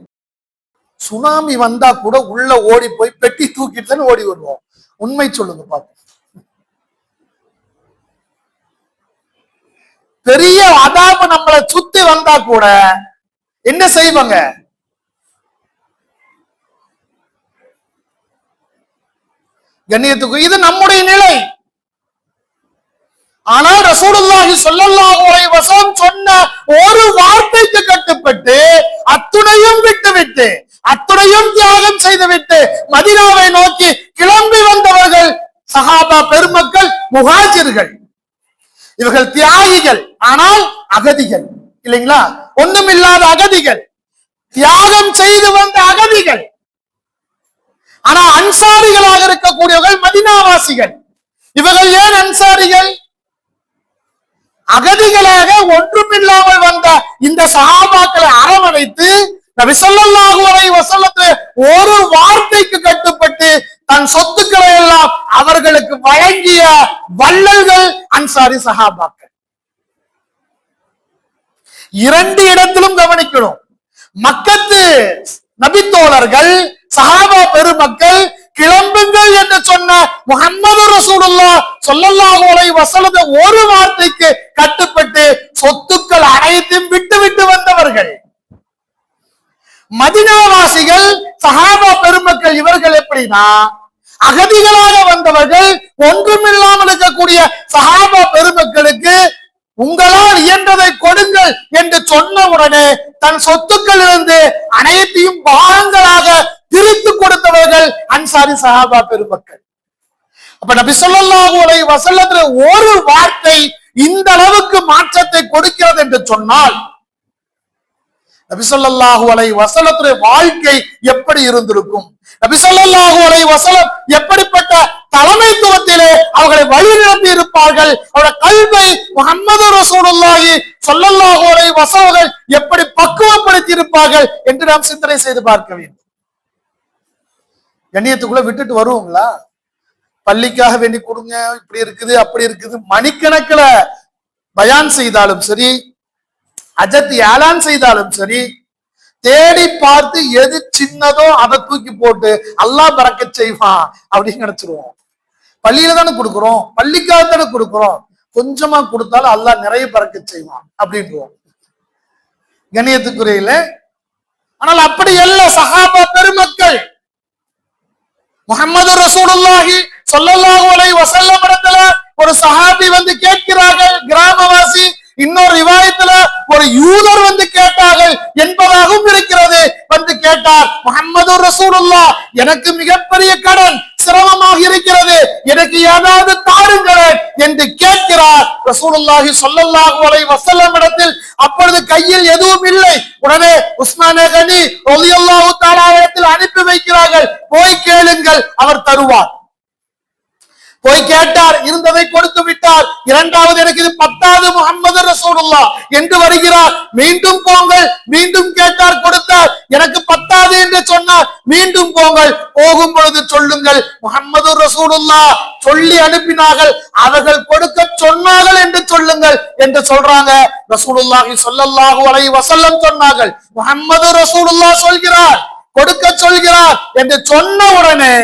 சுனாமி வந்தா கூட உள்ள ஓடி போய் பெட்டி தூக்கிட்டு ஓடி வருவோம். உண்மை சொல்லுங்க பாப்போம். பெரிய அதாபு நம்மளை சுத்தி வந்தா கூட என்ன செய்வாங்க? கண்ணியத்துக்கு இது நம்முடைய நிலை. ஆனால் ரசூலுல்லாஹி ஸல்லல்லாஹு அலைஹி வஸல்லம் சொன்ன ஒரு வார்த்தைக்கு கட்டுப்பட்டு அத்துணையும் விட்டுவிட்டு, அத்துணையும் தியாகம் செய்துவிட்டு மதீனாவை நோக்கி கிளம்பி வந்தவர்கள் சஹாபா பெருமக்கள், முஹாஜிர்கள். இவர்கள் தியாகிகள், ஆனால் அகதிகள் இல்லைங்களா? ஒண்ணுமில்லாத அகதிகள், தியாகம் செய்து வந்த அகதிகள். ஆனா அன்சாரிகளாக இருக்கக்கூடியவர்கள் மதீனாவாசிகள். இவர்கள் ஏன் அன்சாரிகள்? அகதிகளாக ஒன்றுமில்லாமல் வந்த இந்த சஹாபாக்களை அரவணைத்து நபி ஸல்லல்லாஹு அலைஹி வஸல்லம் ஒரு வார்த்தைக்கு கட்டுப்பட்டு தன் சொத்துக்களை எல்லாம் அவர்களுக்கு வழங்கிய வள்ளல்கள் அன்சாரி சஹாபாக்கள். இரண்டு இடத்திலும் கவனிக்கணும். மக்கத்து நபித்தோழர்கள், சஹாபா பெருமக்கள் கிளம்புங்கள் என்று சொன்ன முஹம்மது ரசூலுல்லாஹ் ஸல்லல்லாஹு அலைஹி வஸல்லம் ஒரு வார்த்தைக்கு கட்டுப்பட்டு சொத்துக்கள் அனைத்தையும் விட்டு விட்டு வந்தவர்கள். மதீனாவாசிகள், சஹாபா பெருமக்கள் இவர்கள் எப்படின்னா, அகதிகளாக வந்தவர்கள், ஒன்றுமில்லாமல் இருக்கக்கூடிய சஹாபா பெருமக்களுக்கு உங்களால் இயன்றதை கொடுங்கள் என்று சொன்ன உடனே தன் சொத்துக்கள் இருந்து அனைத்தையும் பாகங்களாக பிரித்து கொடுத்தவர்கள் அன்சாரி சஹாபா பெருமக்கள். அப்ப நபி ஸல்லல்லாஹு அலைஹி வஸல்லம் ஒரு வார்த்தை இந்த அளவுக்கு மாற்றத்தை கொடுக்கிறது என்று சொன்னால், நபி ஸல்லல்லாஹு அலைஹி வஸல்லத்துடைய வாழ்க்கை எப்படி இருந்திருக்கும்? நபி ஸல்லல்லாஹு அலைஹி வஸல்லம் எப்படிப்பட்ட தலைமைத்துவத்திலே அவர்களை வழிநடத்தி இருப்பார்கள்? அவருடைய கல்வை முஹம்மது ரசூலுல்லாஹி ஸல்லல்லாஹு அலைஹி வஸல்லம் எப்படி பக்குவப்படுத்தி இருப்பார்கள் என்று நாம் சிந்தனை செய்து பார்க்க வேண்டும். கண்ணியத்துக்குள்ள விட்டுட்டு வருவோங்களா? பள்ளிக்காக வேண்டி கொடுங்க, இப்படி இருக்குது அப்படி இருக்குது, மணிக்கணக்கில் பயான் செய்தாலும் சரி, அஜத் ஏலான் செய்தாலும் சரி, தேடி பார்த்து எது சின்னதோ அதை தூக்கி போட்டு அல்லாஹ் பரக்கத் செய்வான் அப்படின்னு நினைச்சிருவோம். பள்ளியில தானே கொடுக்குறோம், பள்ளிக்காக தானே கொடுக்குறோம், கொஞ்சமா கொடுத்தாலும் அல்லாஹ் நிறைய பரக்கத் செய்வான் அப்படின்றோம். கண்ணியத்துக்குறையில, ஆனால் அப்படி அல்ல. சஹாபா பெருமக்கள், முஹம்மது ரசூலுல்லாஹி ஸல்லல்லாஹு அலைஹி வஸல்லம் இடத்துல ஒரு சஹாபி வந்து கேட்கிறார்கள், கிராமவாசி. இன்னொரு ரிவாயத்துல ஒரு யூதர் வந்து கேட்டார்கள் என்பதாகவும் இருக்கிறது. வந்து கேட்டார், முஹம்மது ரசூலுல்லாஹ், எனக்கு மிகப்பெரிய கடன், சிரமமாக இருக்கிறது, எனக்கு ஏதாவது தாருங்களேன் என்று கேட்கிறார். ரசூலுல்லாஹி ஸல்லல்லாஹு அலைஹி வஸல்லம் இடத்தில் அப்பொழுது கையில் எதுவும் இல்லை. உடனே உஸ்மானே கனி ரலியல்லாஹு தஆலா இடத்தில் அனுப்பி வைக்கிறார்கள், போய் கேளுங்கள், அவர் தருவார். போய் கேட்டார், இருந்ததை கொடுத்து விட்டார். இரண்டாவது, எனக்கு இது பத்தாவது முஹம்மது ரசூலுல்லாஹ் என்று வருகிறார். மீண்டும் போங்கள், மீண்டும் கேட்டார், கொடுத்தார். எனக்கு பத்தாவது என்று சொன்னார். மீண்டும் போங்கள், போகும் பொழுது சொல்லுங்கள், முஹம்மது ரசூலுல்லாஹ் சொல்லி அனுப்பினார்கள், அவர்கள் கொடுக்க சொன்னார்கள் என்று சொல்லுங்கள் என்று சொல்றாங்க. ரசூலுல்லாஹி ஸல்லல்லாஹு அலைஹி வஸல்லம் சொன்னார்கள், முஹம்மது ரசூலுல்லாஹ் சொல்கிறார், கொடுக்க சொல்கிறார் என்று சொன்ன உடனே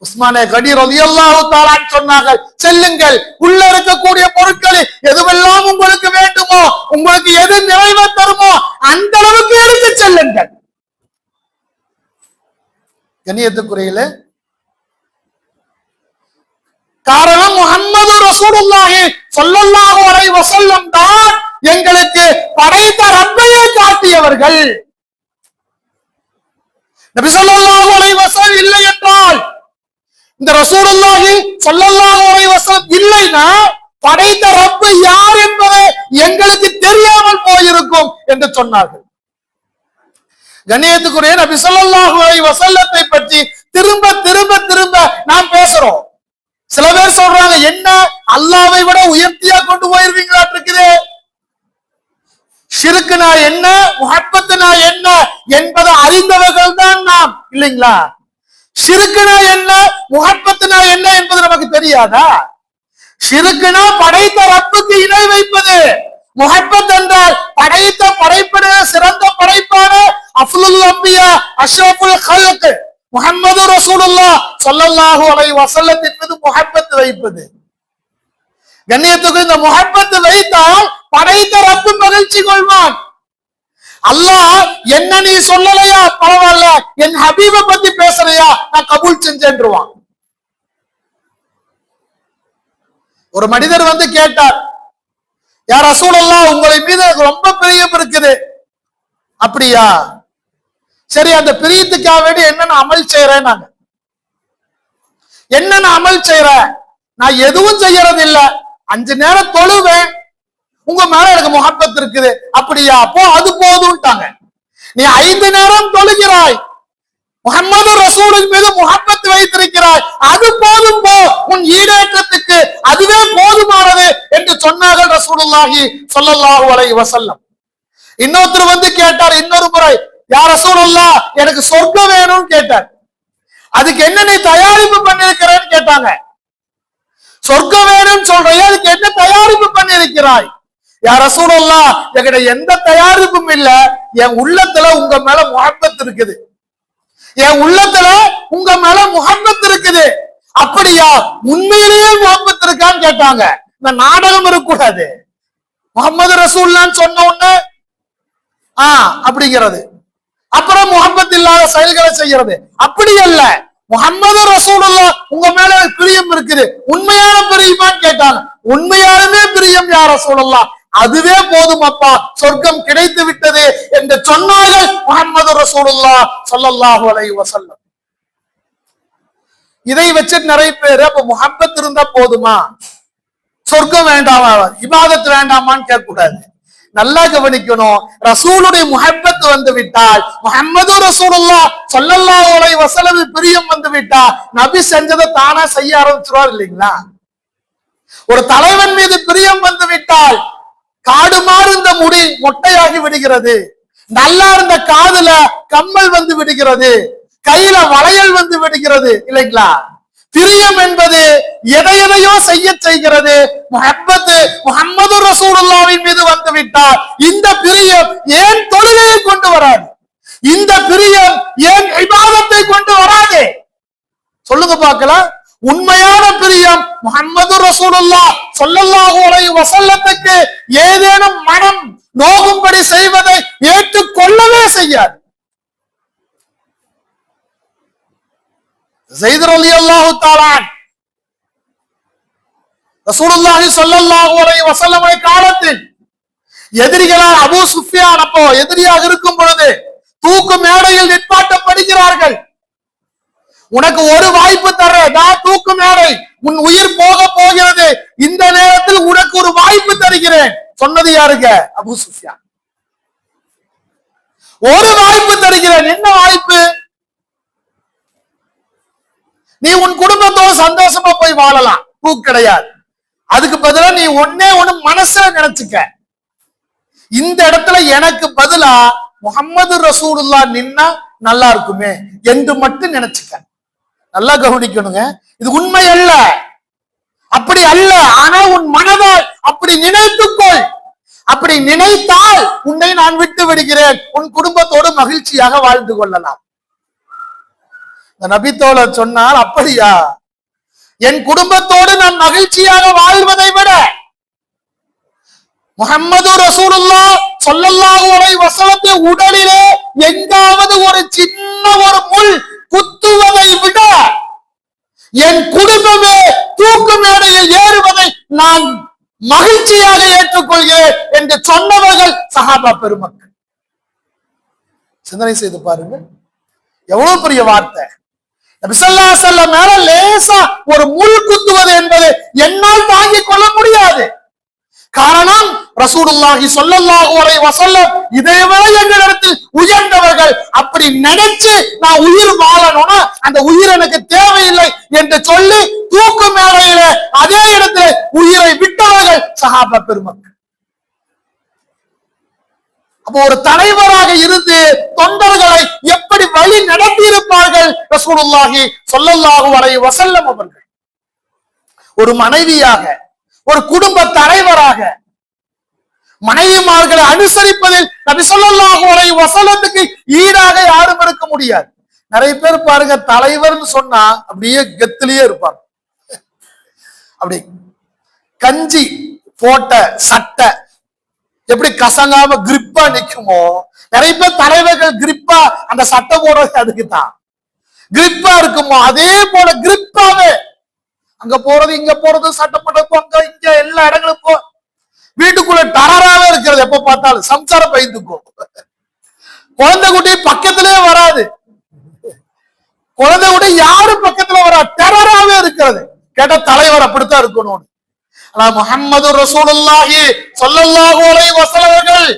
உஸ்மானே கனி ரலியல்லாஹு தஆலா சொன்னார்கள், செல்லுங்கள், உள்ள இருக்கக்கூடிய பொருட்களை எதுவெல்லாம் உங்களுக்கு வேண்டுமோ, உங்களுக்கு எது நிறைவே தருமோ அந்த அளவுக்கு எடுத்து செல்லுங்கள். கண்ணியத்துக்குறையில காரணம் முஹம்மது ரசூலுல்லாஹி ஸல்லல்லாஹு அலைஹி வஸல்லம் தான் எங்களுக்கு படைத்த ரப்பையே காட்டியவர்கள். நபி ஸல்லல்லாஹு அலைஹி வஸல்லம் இல்லை என்றால், இந்த ரசூலுல்லாஹி ஸல்லல்லாஹு அலைஹி வஸல்லம் இல்லைனா படைத்த ரப்பு யார் என்பது எங்களுக்கு தெரியாமல் போயிருக்கும் என்று சொன்னார்கள். கண்ணியத்துக்குரிய நபி ஸல்லல்லாஹு அலைஹி வஸல்லத்தை பற்றி திரும்ப திரும்ப திரும்ப நாம் பேசுறோம். சில பேர் சொல்றாங்க, என்ன அல்லாஹ்வை விட உயர்த்தியா கொண்டு போயிருவீங்களா இருக்குது. ஷிர்க்னா என்ன, முஹப்பத்னா என்ன என்பதை அறிந்தவர்கள் தான் நாம், இல்லைங்களா? ஷிர்க்னா என்ன, முஹப்பத்னா என்ன என்பது நமக்கு தெரியாதா? ஷிர்க்னா படைத்த ரப்புக்கு இணை வைப்பது. முஹப்பத் என்றால் படைத்த படைப்பிட சிறந்த படைப்பான அஃலுல் அம்பியா அஷ்ரஃபுல் ஹல்க் முஹம்மது ரசூலுல்லாஹ் ஸல்லல்லாஹு அலைஹி வஸல்லத்தின் மீது முஹப்பத் வைப்பது. கண்ணியத்துக்கு இந்த முஹப்பத் வைத்தால் படைத்த ரப்பு மகிழ்ச்சி கொள்வான். அல்லாஹ் என்ன நீ சொல்லலையா பரவாயில்ல, என் ஹபீபை பத்தி பேசுறியா நான் கபூல் செஞ்சேன்றுவான். ஒரு மனிதர் வந்து கேட்டார், யா ரசூலல்லாஹ் உங்களை மீது எனக்கு ரொம்ப பிரியம் இருக்குது. அப்படியா, சரி அந்த பிரியத்துக்காக வேண்டி என்னென்ன அமல் செய்யறேன், நாங்க என்னென்ன அமல் செய்யற? நான் எதுவும் செய்யறது இல்ல, 5 நேரம் தொழுவேன், உங்க மேல எனக்கு முஹப்பத் இருக்குது. அப்படியா, அப்போ அது போதும்ட்டாங்க. நீ 5 நேரம் தொழுகிறாய், முஹம்மது ரசூலின் மீது முஹப்பத் வைத்திருக்கிறாய், அது போதும் போ, உன் ஈடேற்றத்துக்கு அதுவே போதுமானது என்று சொன்னார்கள் ரசூலுல்லாஹி ஸல்லல்லாஹு அலைஹி வஸல்லம். இன்னொருத்தர் வந்து கேட்டார் இன்னொரு முறை, யா ரசூலல்லாஹ் எனக்கு சொர்க்கம் வேணும்னு கேட்டார். அதுக்கு என்ன நீ தயாரிப்பு பண்ணிருக்கிறேன்னு கேட்டாங்க. சொர்க்கம் வேணும்னு சொல்றியா, அதுக்கு என்ன தயாரிப்பு பண்ணிருக்கிறாய்? யா ரசூலல்லாஹ் என்கிட்ட எந்த தயாரிப்பும் இல்ல, என் உள்ளத்துல உங்க மேல முஹப்பத் இருக்குது, என் உள்ளத்துல உங்க மேல முஹப்பத் இருக்குது. அப்படியா, உண்மையிலேயே முஹப்பத் இருக்கான்னு கேட்டாங்க. இந்த நாடகம் இருக்கக்கூடாது. முஹம்மது ரசூலுல்லாஹ்னு சொன்ன உடனே அப்படிங்கிறது, அப்புறம் முஹப்பத் இல்லாத செயல்களை செய்யறது, அப்படி அல்ல. முஹம்மது ரசூலுல்லாஹ் உங்க மேல பிரியம் இருக்குது, உண்மையான பிரியமான்னு கேட்டாங்க. உண்மையாலுமே பிரியம் யா ரசூலுல்லாஹ், அதுவே போதும் அப்பா, சொர்க்கம் கிடைத்து விட்டது என்று சொன்னார்கள் முஹம்மது ரசூலுல்லாஹ் ஸல்லல்லாஹு அலைஹி வஸல்லம். இதை வச்சு நிறைய பேர் அப்ப முஹப்பத் இருந்தா போதுமா, சொர்க்கம் வேண்டாமா, இபாதத் வேண்டாமான்னு கேட்க கூடாது. நல்லா கவனிக்கணும். ரசூலுடைய முஹப்பத் வந்து விட்டால், முஹம்மது ரசூலுல்லாஹ் ஸல்லல்லாஹு அலைஹி வஸல்லம் பிரியம் வந்து விட்டால், நபி செஞ்சதை தானா செய்ய ஆரம்பிச்சிருவார், இல்லைங்களா? ஒரு தலைவன் மீது பிரியம் வந்து விட்டால், காடு மாறு இந்த முடி மொட்டையாகி விடுகிறது, நல்லா இருந்த காதுல கம்மல் வந்து விடுகிறது, கையில வளையல் வந்து விடுகிறது, இல்லைங்களா? பிரியம் என்பது எதையோ செய்ய செய்கிறது. முஹப்பத் முஹம்மது ரசூலுல்லாஹ்வின் மீது வந்து விட்டால், இந்த பிரியம் ஏன் தொழுகையை கொண்டு வராது, இந்த பிரியம் ஏன் இபாதத்தை கொண்டு வராது? சொல்லுங்க பார்க்கலாம். உண்மையான பிரியம் முஹம்மது ரசூலுல்லாஹ் ஸல்லல்லாஹு அலைஹி வஸல்லத்துக்கு ஏதேனும் மனம் நோகும்படி செய்வதை ஏற்றுக்கொள்ளவே செய்யாது. ஸைத் ரலியல்லாஹு தஆலா ரசூலுல்லாஹி ஸல்லல்லாஹு அலைஹி வஸல்லம் காலத்தில் எதிரிகளால் அபூ சுஃபியான் அப்போ எதிரியாக இருக்கும் பொழுது தூக்கு மேடையில் நிற்பாட்டப்படுகிறார்கள். உனக்கு ஒரு வாய்ப்பு தர்றேன், தூக்கு மேடை, உன் உயிர் போக போகிறது, இந்த நேரத்தில் உனக்கு ஒரு வாய்ப்பு தருகிறேன். சொன்னது யாருங்க? அபூ சுஃபியான். ஒரு வாய்ப்பு தருகிறேன். என்ன வாய்ப்பு? நீ உன் குடும்பத்தோடு சந்தோஷமா போய் வாழலாம், தூக்கு கிடையாது. அதுக்கு பதிலா நீ ஒன்னே ஒண்ணு மனசுல நினைச்சுக்க, இந்த இடத்துல எனக்கு பதிலா முஹம்மது ரசூலுல்லாஹ் நின்னா நல்லா இருக்குமே என்று மட்டும் நினைச்சுக்க. நல்லா கவனிக்கணுங்க, இது உண்மை அல்ல, அப்படி அல்ல. ஆனா உன் மனதால் அப்படி நினைத்துக்கொள். அப்படி நினைத்தால் உன்னை நான் விட்டு விடுகிறேன், உன் குடும்பத்தோடு மகிழ்ச்சியாக வாழ்ந்து கொள்ளலாம். நபித்தோழர் சொன்னால், அப்படியா, என் குடும்பத்தோடு நான் மகிழ்ச்சியாக வாழ்வதை விட முஹம்மது ரசூலுல்லாஹ் ஸல்லல்லாஹு அலைஹி வஸல்லம் உடலிலே எங்காவது ஒரு சின்ன ஒரு முள் குத்துவதை விட என் குடும்பமே தூக்கு மேடையில் ஏறுவதை நான் மகிழ்ச்சியாக ஏற்றுக்கொள்கிறேன் என்று சொன்னவர்கள் சஹாபா பெருமக்கள். சிந்தனை செய்து பாருங்க, எவ்வளவு பெரிய வார்த்தை. நபி ஸல்லல்லாஹு அலைஹி வஸல்லம் மேல லேசா ஒரு முள் குத்துவது என்பது என்னால் தாங்கிக் கொள்ள முடியாது. காரணம், ரசூலுல்லாஹி ஸல்லல்லாஹு அலைஹி வஸல்லம் இதைவிட எங்களிடத்தில் உயர்ந்தவர்கள். அப்படி நினைச்சு நான் உயிர் வாழணும்னா அந்த உயிர் எனக்கு தேவையில்லை என்று சொல்லி தூக்கு மேடையில அதே இடத்துல உயிரை விட்டவர்கள் சஹாபா பெருமக்கள். அப்போ ஒரு தலைவராக இருந்து தொண்டர்களை எப்படி வழி நடத்தி இருப்பார்கள் ரசூலுல்லாஹி ஸல்லல்லாஹு அலைஹி வஸல்லம் அவர்கள். ஒரு மனைவியாக, ஒரு குடும்ப தலைவராக மனைவிமார்களை அனுசரிப்பதில் நபி ஸல்லல்லாஹு அலைஹி வஸல்லத்துக்கு ஈடாக யாரும் இருக்க முடியாது. நிறைய பேர் பாருங்க, தலைவர்னு சொன்னா அப்படியே கெத்திலேயே இருப்பாங்க. அப்படி கஞ்சி போட்ட சட்டை எப்படி கசங்காம கிரிப்பா நிக்குமோ, நிறைய பேர் தலைவர்கள் கிரிப்பா அந்த சட்டை போடுறது அதுக்கு தான் கிரிப்பா இருக்குமோ, அதே போல கிரிப்பாவே அங்க போறது இங்க போறது சட்டை போடுறது அங்க இங்க எல்லா இடங்களும் போ, வீட்டுக்குள்ள டரராவே இருக்கிறது. எப்ப பார்த்தாலும் சம்சாரம் பயந்துக்கும். குழந்தை குட்டி பக்கத்திலே வராது, குழந்தை குட்டி யாரு பக்கத்துல வரா, டெரராவே இருக்கிறது. கேட்ட தலைவர் அப்படித்தான் இருக்கணும். ஆனா முஹம்மது ரசூலுல்லாஹி ஸல்லல்லாஹு அலைஹி வஸல்லம் அவர்கள்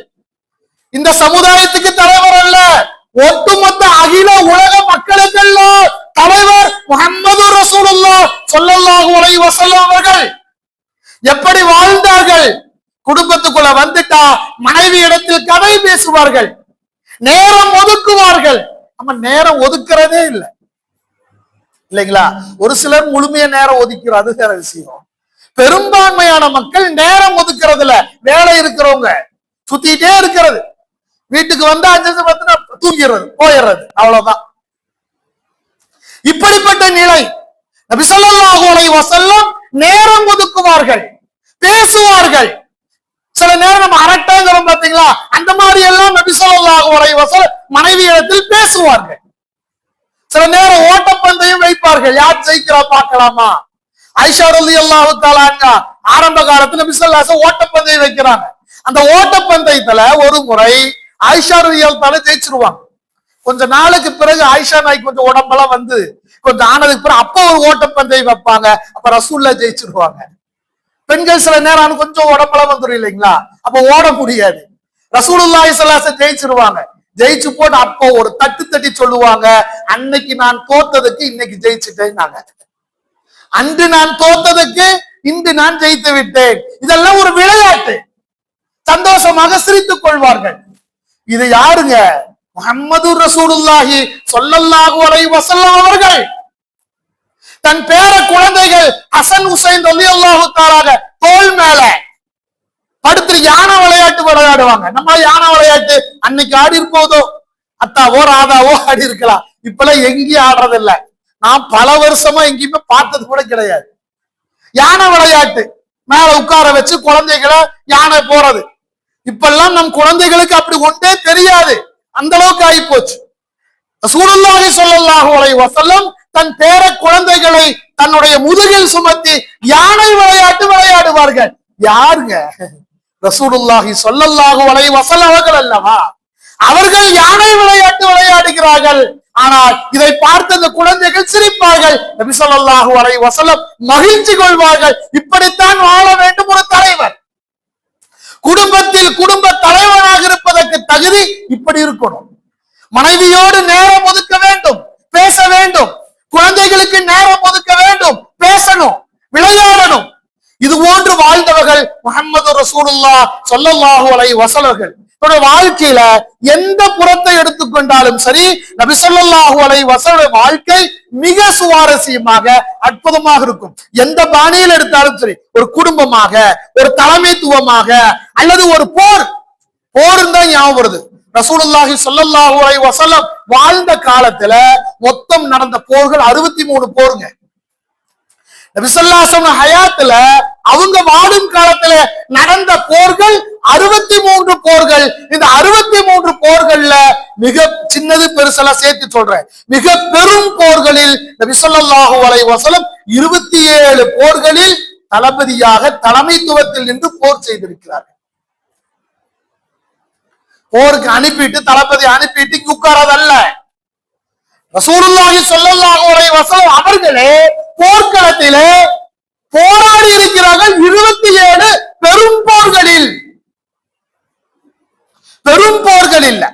இந்த சமுதாயத்துக்கு தலைவர் அல்ல, ஒட்டுமொத்த அகில உலக மக்களுக்கெல்லாம் தலைவர் முஹம்மது ரசூலுல்லாஹ் ஸல்லல்லாஹு அலைஹி வஸல்லம் அவர்கள். எப்படி வாழ்ந்தார்கள்? குடும்பத்துக்குள்ள வந்துட்டா மனைவி இடத்தில் கதை பேசுவார்கள், நேரம் ஒதுக்குவார்கள். நம்ம நேரம் ஒதுக்குறதே இல்லை இல்லைங்களா? ஒரு சிலர் முழுமையா நேரம் ஒதுக்கிறார், அது வேற விஷயம். பெரும்பான்மையான மக்கள் நேரம் ஒதுக்குறதுல, வேலை இருக்கிறவங்க சுத்திட்டே இருக்கிறது, வீட்டுக்கு வந்து 5 நிமிஷம் 10 நிமிஷம் தூங்கிறது, போயிடுறது, அவ்வளவுதான். இப்படிப்பட்ட நிலை. நபி ஸல்லல்லாஹு அலைஹி வஸல்லம் நேரம் ஒதுக்குவார்கள், பேசுவார்கள். சில நேரம் நம்ம அரட்டங்கிறோம் பாத்தீங்களா, அந்த மாதிரி எல்லாம் நபி ஸல்லல்லாஹு அலைஹி வஸல்லம் மனைவி இடத்தில் பேசுவார்கள். சில நேரம் ஓட்டப்பந்தயம் வைப்பார்கள், யார் ஜெயிக்கிறா பார்க்கலாமா. ஆயிஷா ரலியல்லாஹு தஆலா அன்ஹா ஆரம்ப காலத்துல நபி ஸல்லல்லாஹு அலைஹி வஸல்லம் ஓட்டப்பந்தயம் வைக்கிறாங்க. அந்த ஓட்டப்பந்தயத்துல ஒரு முறை ஆயிஷா ரலியல்லாஹு தஆலா ஜெயிச்சிருவாங்க. கொஞ்ச நாளுக்கு பிறகு ஆயிஷா நாய் கொஞ்சம் உடம்பெல்லாம் வந்து கொஞ்சம் ஆனதுக்கு பிறகு அப்ப ஒரு ஓட்டப்பந்தயம் வைப்பாங்க, அப்ப ரசூலுல்லாஹ் ஜெயிச்சிருவாங்க. பெண்கள் சில நேரம் கொஞ்சம் உடம்பெல்லாம் வந்துடும் இல்லைங்களா, அப்ப ஓட முடியாது, ரசூலுல்லாஹி ஸல்லல்லாஹு அலைஹி வஸல்லம் ஜெயிச்சிருவாங்க. ஜெயிச்சு போட்டு அப்போ ஒரு தட்டு தட்டி சொல்லுவாங்க, அன்னைக்கு நான் தோத்ததுக்கு இன்னைக்கு ஜெயிச்சுட்டேன், அன்று நான் தோத்ததுக்கு இன்று நான் ஜெயித்து விட்டேன். இதெல்லாம் ஒரு விளையாட்டு, சந்தோஷமாக சிரித்துக் கொள்வார்கள். இது யாருங்க? முஹம்மது ரசூலுல்லாஹி ஸல்லல்லாஹு அலைஹி வஸல்லம் அவர்கள். தன் பேர குழந்தைகள் ஹசன் ஹுசைன் ரலியல்லாஹு தஆலா தோள் மேல படுத்து யானை விளையாட்டு விளையாடுவாங்க. நம்ம யானை விளையாட்டு அன்னைக்கு ஆடி இருப்போதோ, அத்தாவோ ராதாவோ ஆடி இருக்கலாம், இப்பெல்லாம் எங்கேயும் ஆடுறது இல்ல. நான் பல வருஷமா எங்கேயுமே பார்த்தது கூட கிடையாது. யானை விளையாட்டு மேல உட்கார வச்சு குழந்தைகளை யானை போறது, இப்பெல்லாம் நம் குழந்தைகளுக்கு அப்படி ஒன்றே தெரியாது, அந்த அளவுக்கு ஆகி போச்சு. ரசூலுல்லாஹி ஸல்லல்லாஹு அலைஹி வஸல்லம் தன் பேர குழந்தைகளை தன்னுடைய முதுகில் சுமத்தி யானை விளையாட்டு விளையாடுவார்கள். யாருங்க? ரசூலுல்லாஹி ஸல்லல்லாஹு அலைஹி வஸல்லம் அவர்கள் அல்லவா? அவர்கள் யானை விளையாட்டு விளையாடுகிறார்கள். ஆனால் இதை பார்த்த அந்த குழந்தைகள் சிரிப்பார்கள், நபி ஸல்லல்லாஹு அலைஹி வஸல்லம் மகிழ்ச்சி கொள்வார்கள். இப்படித்தான் வாழ வேண்டும் ஒரு தலைவர். குடும்பத்தில் குடும்ப தலைவராக இருப்பதற்கு தகுதி இப்படி இருக்கணும். மனைவியோடு நேரம் ஒதுக்க வேண்டும், பேச வேண்டும். குழந்தைகளுக்கு நேரம் ஒதுக்க வேண்டும், பேசணும், விளையாடணும். இது போன்று வாழ்ந்தவர்கள் முஹம்மது ரசூலுல்லாஹ் ஸல்லல்லாஹு அலைஹி வஸல்லம். வாழ்க்கையில எந்த புறத்தை எடுத்துக்கொண்டாலும் சரி, நபி ஸல்லல்லாஹு அலைஹி வஸல்லம் வாழ்க்கை மிக சுவாரஸ்யமாக அற்புதமாக இருக்கும். எந்த பாணியில் எடுத்தாலும் சரி, ஒரு குடும்பமாக, ஒரு தலைமைத்துவமாக, அல்லது ஒரு போர் தான் ஞாபகம் வருது. ரசூலுல்லாஹி ஸல்லல்லாஹு அலைஹி வஸல்லம் வாழ்ந்த காலத்துல மொத்தம் நடந்த போர்கள் 63 போருங்க. நபி ஸல்லல்லாஹு அலைஹி வஸல்லம் ஹயாத்துல அவங்க வாழும் காலத்துல நடந்த போர்கள் 63 போர்கள். இந்த 63 போர்கள்ல மிக சின்னது பெருசெல்லாம் சேர்த்து சொல்றேன். மிக பெரும் போர்களில் நபி ஸல்லல்லாஹு அலைஹி வஸல்லம் 27 போர்களில் தளபதியாக தலைமைத்துவத்தில் நின்று போர் செய்திருக்கிறார்கள். போருக்கு அனுப்பிட்டு தளபதி அனுப்பிட்டு உட்காராதல்ல. ரசூலுல்லாஹி ஸல்லல்லாஹு அலைஹி வஸல்லம் அவர்களே போர்க்களத்திலே போராடி இருக்கிறார்கள் 27 பெரும் போர்களில். பெரும் போர்கள் இல்ல.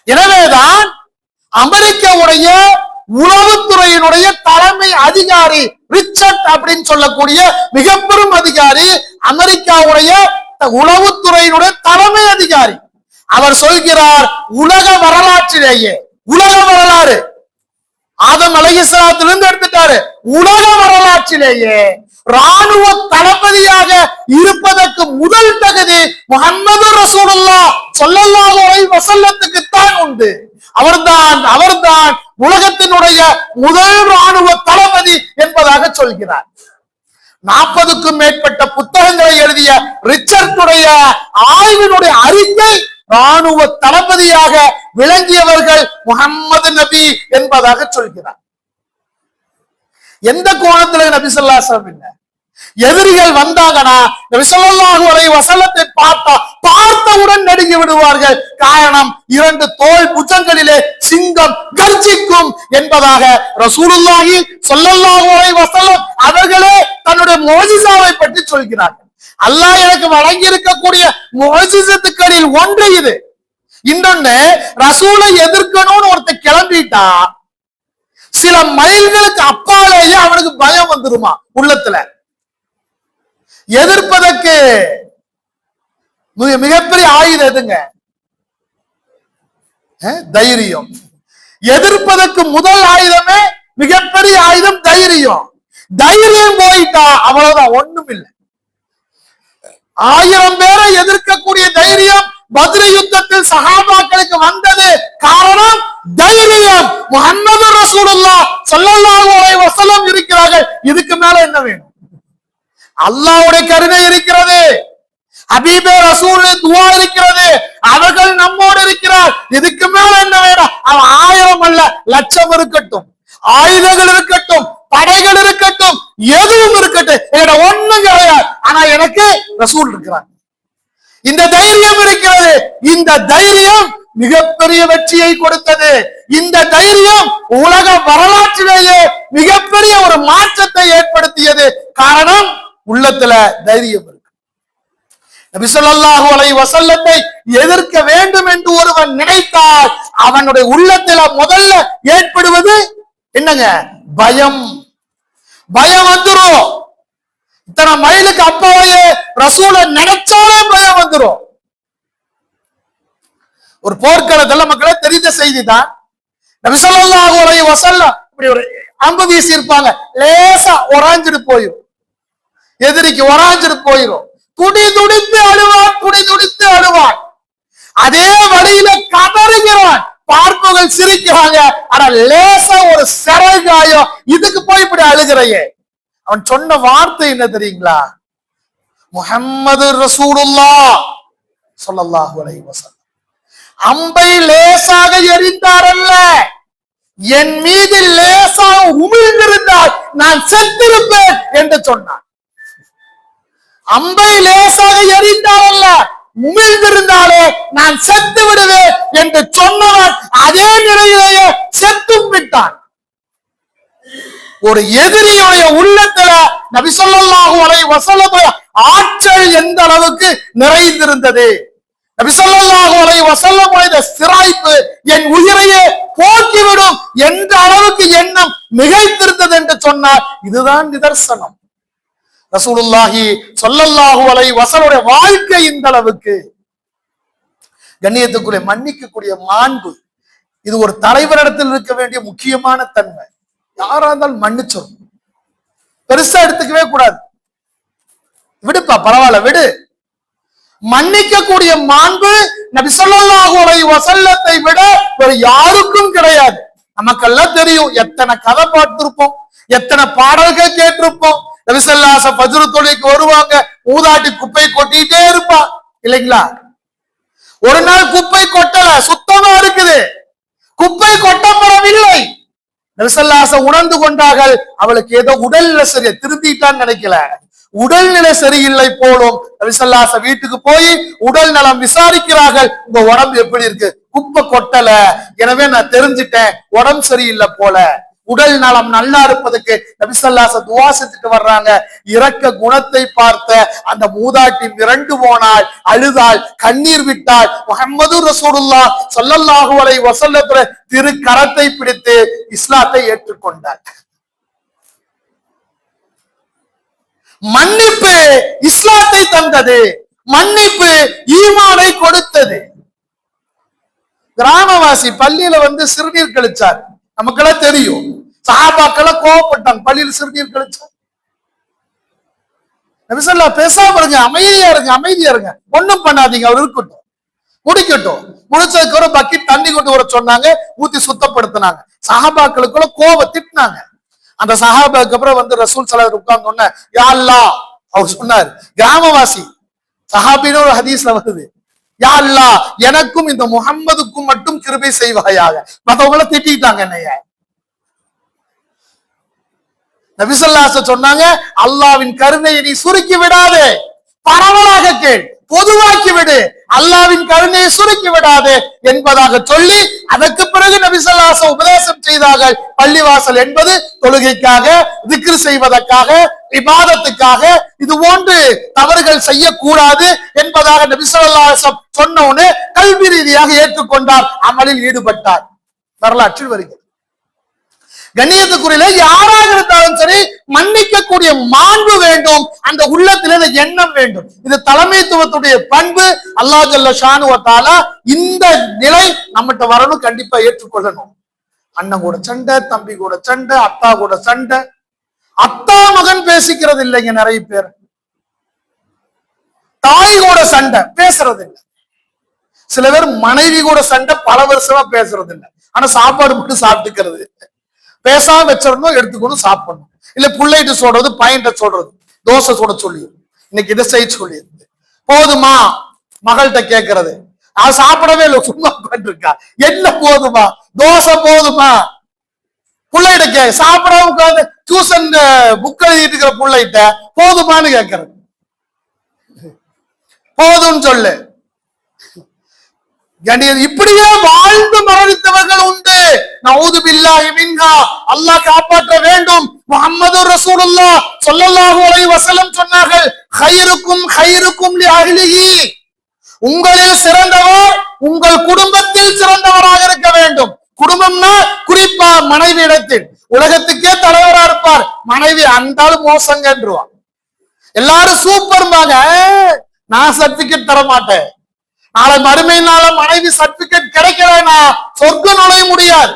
எனவேதான் அமெரிக்காவுடைய உளவுத்துறையினுடைய தலைமை அதிகாரி ரிச்சர்ட் அப்படின்னு சொல்லக்கூடிய மிக பெரும் அதிகாரி, அமெரிக்காவுடைய உளவுத்துறையினுடைய தலைமை அதிகாரி, அவர் சொல்கிறார், உலக வரலாற்றிலேயே, உலக வரலாறு ஆதம் அலைஹிஸ்ஸலாத்திலிருந்து எடுத்துட்டாரு, உலக வரலாற்றிலேயே ராணுவ தளபதியாக இருப்பதற்கு முதல் தகுதி முஹம்மது ரசூலுல்லாஹ் ஸல்லல்லாஹு அலைஹி வஸல்லத்துக்கு தான் உண்டு. அவர்தான் உலகத்தினுடைய முதல் ராணுவ தளபதி என்பதாக சொல்கிறார். 40க்கும் மேற்பட்ட புத்தகங்களை எழுதிய ரிச்சர்டுடைய ஆய்வினுடைய அறிக்கை ராணுவ தளபதியாக விளங்கியவர்கள் முஹம்மது நபி என்பதாக சொல்கிறார். எந்த கோணத்துல நபி ஸல்லல்லாஹு அலைஹி வஸல்லம் இல்ல. எதிரிகள் வந்தாங்கன்னா நபி ஸல்லல்லாஹு அலைஹி வஸல்லத்தை பார்த்தவுடன் நடுங்கி விடுவார்கள். காரணம், 2 தோள் புஜங்களிலே சிங்கம் கர்ஜிக்கும் என்பதாக ரசூலுல்லாஹி ஸல்லல்லாஹு அலைஹி வஸல்லம் அவர்களே தன்னுடைய முஅஜிஸாவை பற்றி சொல்கிறார்கள். அல்லாஹ் எனக்கு வழங்கி இருக்கக்கூடிய முஅஜிஸத்துக்களில் ஒன்று இது. இன்னொன்னு, ரசூலை எதிர்க்கணும்னு ஒருத்தர் கிளம்பிட்டா சில மைல்களுக்கு அப்பாலேயே அவனுக்கு பயம் வந்துருமா உள்ளத்துல. எதிர்ப்பதற்கு மிகப்பெரிய ஆயுதம் எதுங்க? தைரியம். எதிர்ப்பதற்கு முதல் ஆயுதமே மிகப்பெரிய ஆயுதம் தைரியம். தைரியம் போயிட்டா அவ்வளவுதான், ஒண்ணும் இல்லை. 1000 பேரை எதிர்க்கக்கூடிய தைரியம் பத்ர் யுத்தத்தில் சஹாபாக்களுக்கு வந்தது. காரணம் தைரியம். முஹம்மது ரசூலுல்லாஹ் ஸல்லல்லாஹு அலைஹி வஸல்லம் இருக்கிறார்கள். இதுக்கு மேல என்ன வேணும்? அல்லாஹ்வுடைய கருணை இருக்கிறது, ஹபீபே ரசூல் துஆ இருக்கிறது, அவர்கள் நம்மோடு இருக்கிறார். இதுக்கு மேல என்ன வேணும்? அவன் 1000 அல்ல, லட்சம் இருக்கட்டும், ஆயுதங்கள் இருக்கட்டும், படைகள் இருக்கட்டும், எதுவும் இருக்கட்டும், என்னோட ஒண்ணும் கிடையாது. ஆனா எனக்கு ரசூல் இருக்கிறார். இந்த தைரியம் இருக்கிறது. இந்த தைரியம் மிகப்பெரிய வெற்றியை கொடுத்தது. இந்த தைரியம் உலக வரலாற்றிலேயே மிகப்பெரிய ஒரு மாற்றத்தை ஏற்படுத்தியது. காரணம், உள்ளத்துல தைரியம் இருக்கு. நபி ஸல்லல்லாஹு அலைஹி வஸல்லத்தை எதிர்க்க வேண்டும் என்று ஒருவன் நினைத்தால் அவனுடைய உள்ளத்துல முதல்ல ஏற்படுவது என்னங்க? பயம். பயம் வந்துரும். இத்தனை மைலுக்கு அப்பாவையே ரசூலை நினைச்சாலே பயம் வந்துரும். ஒரு போர்க்களத்துல மக்களே தெரிந்த செய்தி தான். நபி ஸல்லல்லாஹு அலைஹி வஸல்லம் இப்படி ஒரு அம்பு வீசி இருப்பாங்க, லேசா ஒராஞ்சிட்டு போயிடும், எதிரிக்கு ஒராஞ்சிட்டு போயிடும். துடி துடித்து அழுவான், துடி துடித்து அழுவான். அதே வழியில கதறுகிறான், பார்ப்பவர்கள் சிரிக்கிறாங்க. ஆனா லேசா ஒரு சிறைகாயம், இதுக்கு போய் இப்படி அழுகிறையே. அவன் சொன்ன வார்த்தை என்ன தெரியுங்களா? முஹம்மது ரசூலுல்லாஹ் ஸல்லல்லாஹு அலைஹி வஸல்லம் அம்பை லேசாக எறிந்தாரல்ல, என் மீது லேசாக உமிழ்ந்திருந்தால் நான் செத்திருப்பேன் என்று சொன்னான். அம்பை லேசாக எறிந்தாரல்ல, உமிழ்ந்திருந்தாலே நான் செத்து விடுவேன் என்று சொன்னவன் அதே நிலையிலேயே செத்தும் விட்டான். ஒரு எதிரியுடைய உள்ளத்துல நபி ஸல்லல்லாஹு அலைஹி வஸல்லம் ஆற்றல் எந்த அளவுக்கு நிறைந்திருந்தது. நபி ஸல்லல்லாஹு அலைஹி வஸல்லம் சிராய்ப்பு என் உயிரையே போக்கிவிடும் என்ற அளவுக்கு எண்ணம் மிகைத்திருந்தது என்று சொன்னார். இதுதான் நிதர்சனம். ரசூலுல்லாஹி ஸல்லல்லாஹு அலைஹி வஸல்லம் வாழ்க்கை இந்த அளவுக்கு கண்ணியத்துக்குரிய மன்னிக்கக்கூடிய மாண்பு, இது ஒரு தலைவரிடத்தில் இருக்க வேண்டிய முக்கியமான தன்மை. யாரா இருந்தாலும் மன்னிச்சோம், பெருசா எடுத்துக்கவே கூடாது. விடுப்பா, பரவாயில்ல விடு. மன்னிக்கக்கூடிய மாண்பு நபி ஸல்லல்லாஹு அலைஹி வஸல்லத்தை விட வேற யாருக்கும் கிடையாது. நமக்கெல்லாம் தெரியும், எத்தனை கதை பார்த்திருப்போம், எத்தனை பாடல்கள் கேட்டிருப்போம். நபி ஸல்லல்லாஹு அலைஹி வஸல்லம் ஃபஜ்ர் தொழுகைக்கு வருவாங்க, ஊதாட்டி குப்பை கொட்டிட்டே இருப்பா இல்லைங்களா? ஒரு நாள் குப்பை கொட்டல, சுத்தமா இருக்குது, குப்பை கொட்டப்படவில்லை. நபிசல்லாச உணர்ந்து கொண்டார்கள், அவளுக்கு ஏதோ உடல்நிலை சரியா திருந்திட்டான்னு நினைக்கல, உடல்நிலை சரியில்லை போலும். நபிசல்லாச வீட்டுக்கு போய் உடல் நலம் விசாரிக்கிறார்கள். உங்க உடம்பு எப்படி இருக்கு? குப்பை கொட்டல, எனவே நான் தெரிஞ்சிட்டேன் உடம்பு சரியில்லை போல. உடல் நலம் நல்லா இருப்பதுக்கு நபிசல்லாச துவா செஞ்சுட்டு வர்றாங்க. இரக்க குணத்தை பார்த்த அந்த மூதாட்டி மிரண்டு போனாள், அழுதாள், கண்ணீர் விட்டாள். முஹம்மது ரசூலுல்லாஹ் ஸல்லல்லாஹு அலைஹி வஸல்லம் திரு கரத்தை பிடித்து இஸ்லாத்தை ஏற்றுக்கொண்டாள். மன்னிப்பு இஸ்லாத்தை தந்தது, மன்னிப்பு ஈமானை கொடுத்தது. கிராமவாசி பள்ளியில வந்து சிறுநீர் கழிச்சார், நமக்கெல்லாம் தெரியும். சஹாபாக்கள் கோவப்பட்டாங்க, பள்ளியில் சிறுநீர் கழிச்சார். நபி ஸல்லல்லாஹு பேசாம இருங்க, அமைதியா இருங்க, அமைதியா இருங்க, ஒண்ணும் பண்ணாதீங்க, அவர் இருக்கட்டும், முடிக்கட்டும். முடிச்சதுக்கு ஒரு பக்கெட் தண்ணி கொண்டு வர சொன்னாங்க, ஊத்தி சுத்தப்படுத்தினாங்க. சஹாபாக்களுக்குள்ள கோவம் திட்டினாங்க. அந்த சஹாபாக்கு அப்புறம் வந்து ரசூல் ஸல்லல்லாஹு உட்கார்ந்து சொன்ன, யா அல்லாஹ், அவர் சொன்னார், கிராமவாசி சஹாபின்னு ஒரு ஹதீஸ்ல வருது, யா அல்லாஹ் எனக்கும் இந்த முஹம்மதுக்கும் மட்டும் கிருபை செய்வாயாக. மத்தவங்கள திட்டிட்டாங்க என்னைய. நபி ஸல்லல்லாஹு அலைஹி வஸல்லம் சொன்னாங்க, அல்லாஹ்வின் கருணையை நீ சுருக்கி விடாதே, பரவலாக கேள், பொதுவாக்கி விடு, அல்லாஹ்வின் கருணையை சுருக்கி விடாதே என்பதாக சொல்லி அதற்கு பிறகு நபி ஸல்லல்லாஹு அலைஹி வஸல்லம் உபதேசம் செய்தார்கள். பள்ளிவாசல் என்பது தொழுகைக்காக, திக்ர் செய்வதற்காக, இபாதத்துக்காக, இது போன்று தவறுகள் செய்யக்கூடாது என்பதாக நபி ஸல்லல்லாஹு அலைஹி வஸல்லம் சொன்ன உடனே கல்வி ரீதியாக ஏற்றுக்கொண்டார், அமலில் ஈடுபட்டார். வரலாற்றில் வருகிறது. கண்ணியத்துக்குரிய யாராக இருந்தாலும் சரி, மன்னிக்கக்கூடிய மாண்பு வேண்டும், அந்த உள்ளத்துல இந்த எண்ணம் வேண்டும். இது தலைமைத்துவத்துடைய பண்பு. அல்லாஹ் ஜல்ல ஷானு வ தஆலா இந்த நிலை நம்மகிட்ட வரணும், கண்டிப்பா ஏற்றுக்கொள்ளணும். அண்ணன் கூட சண்டை, தம்பி கூட சண்டை, அத்தா கூட சண்டை, அத்தா மகன் பேசிக்கிறது இல்லைங்க நிறைய பேர். தாய் கூட சண்டை பேசுறது இல்லை. சில பேர் மனைவி கூட சண்டை பல வருஷமா பேசுறது இல்லை, ஆனா சாப்பாடு மட்டும் சாப்பிட்டுக்கிறது. பேசாம வச்சிடணும், எடுத்துக்கணும், சாப்பிடணும். இல்ல பிள்ளைகிட்ட சொல்றது, பையன்கிட்ட சொல்றது, தோசை சுட சொல்லி இன்னைக்கு இதை செய்ய சொல்லி போதுமா, மகள்கிட்ட கேட்கறது, அவ சாப்பிடவே இல்லை, சும்மா உட்காந்துருக்கா, என்ன போதுமா, தோசை போதுமா, பிள்ளைகிட்ட கே சாப்பிடாம உட்காந்து டியூஷன் புக் எழுதிட்டு இருக்கிற பிள்ளைகிட்ட போதுமான்னு கேட்கறது, போதும்னு சொல்லு. இப்படியே வாழ்ந்து மரணித்தவர்கள் உண்டு. நஊது பில்லாஹி மின்ஹா, அல்லாஹ் காப்பாற்ற வேண்டும். முஹம்மது ரசூலுல்லாஹ் ஸல்லல்லாஹு அலைஹி வஸல்லம் சொன்னார்கள், கைருக்கும் கைருக்கும் லி அஹ்லிஹி, உங்களில் சிறந்தவர் உங்கள் குடும்பத்தில் சிறந்தவராக இருக்க வேண்டும். குடும்பம்னா குறிப்பா மனைவி இடத்தில். உலகத்துக்கே தலைவரா இருப்பார், மனைவி அந்தாலும் மோசங்கன்றுவான். எல்லாரும் சூப்பர்பாங்க, நான் சர்டிபிகேட் தர மாட்டேன், நாளை மறுமையினால மனைவி சர்டிபிகேட் கிடைக்கலனா சொர்க்கம் நுழைய முடியாது.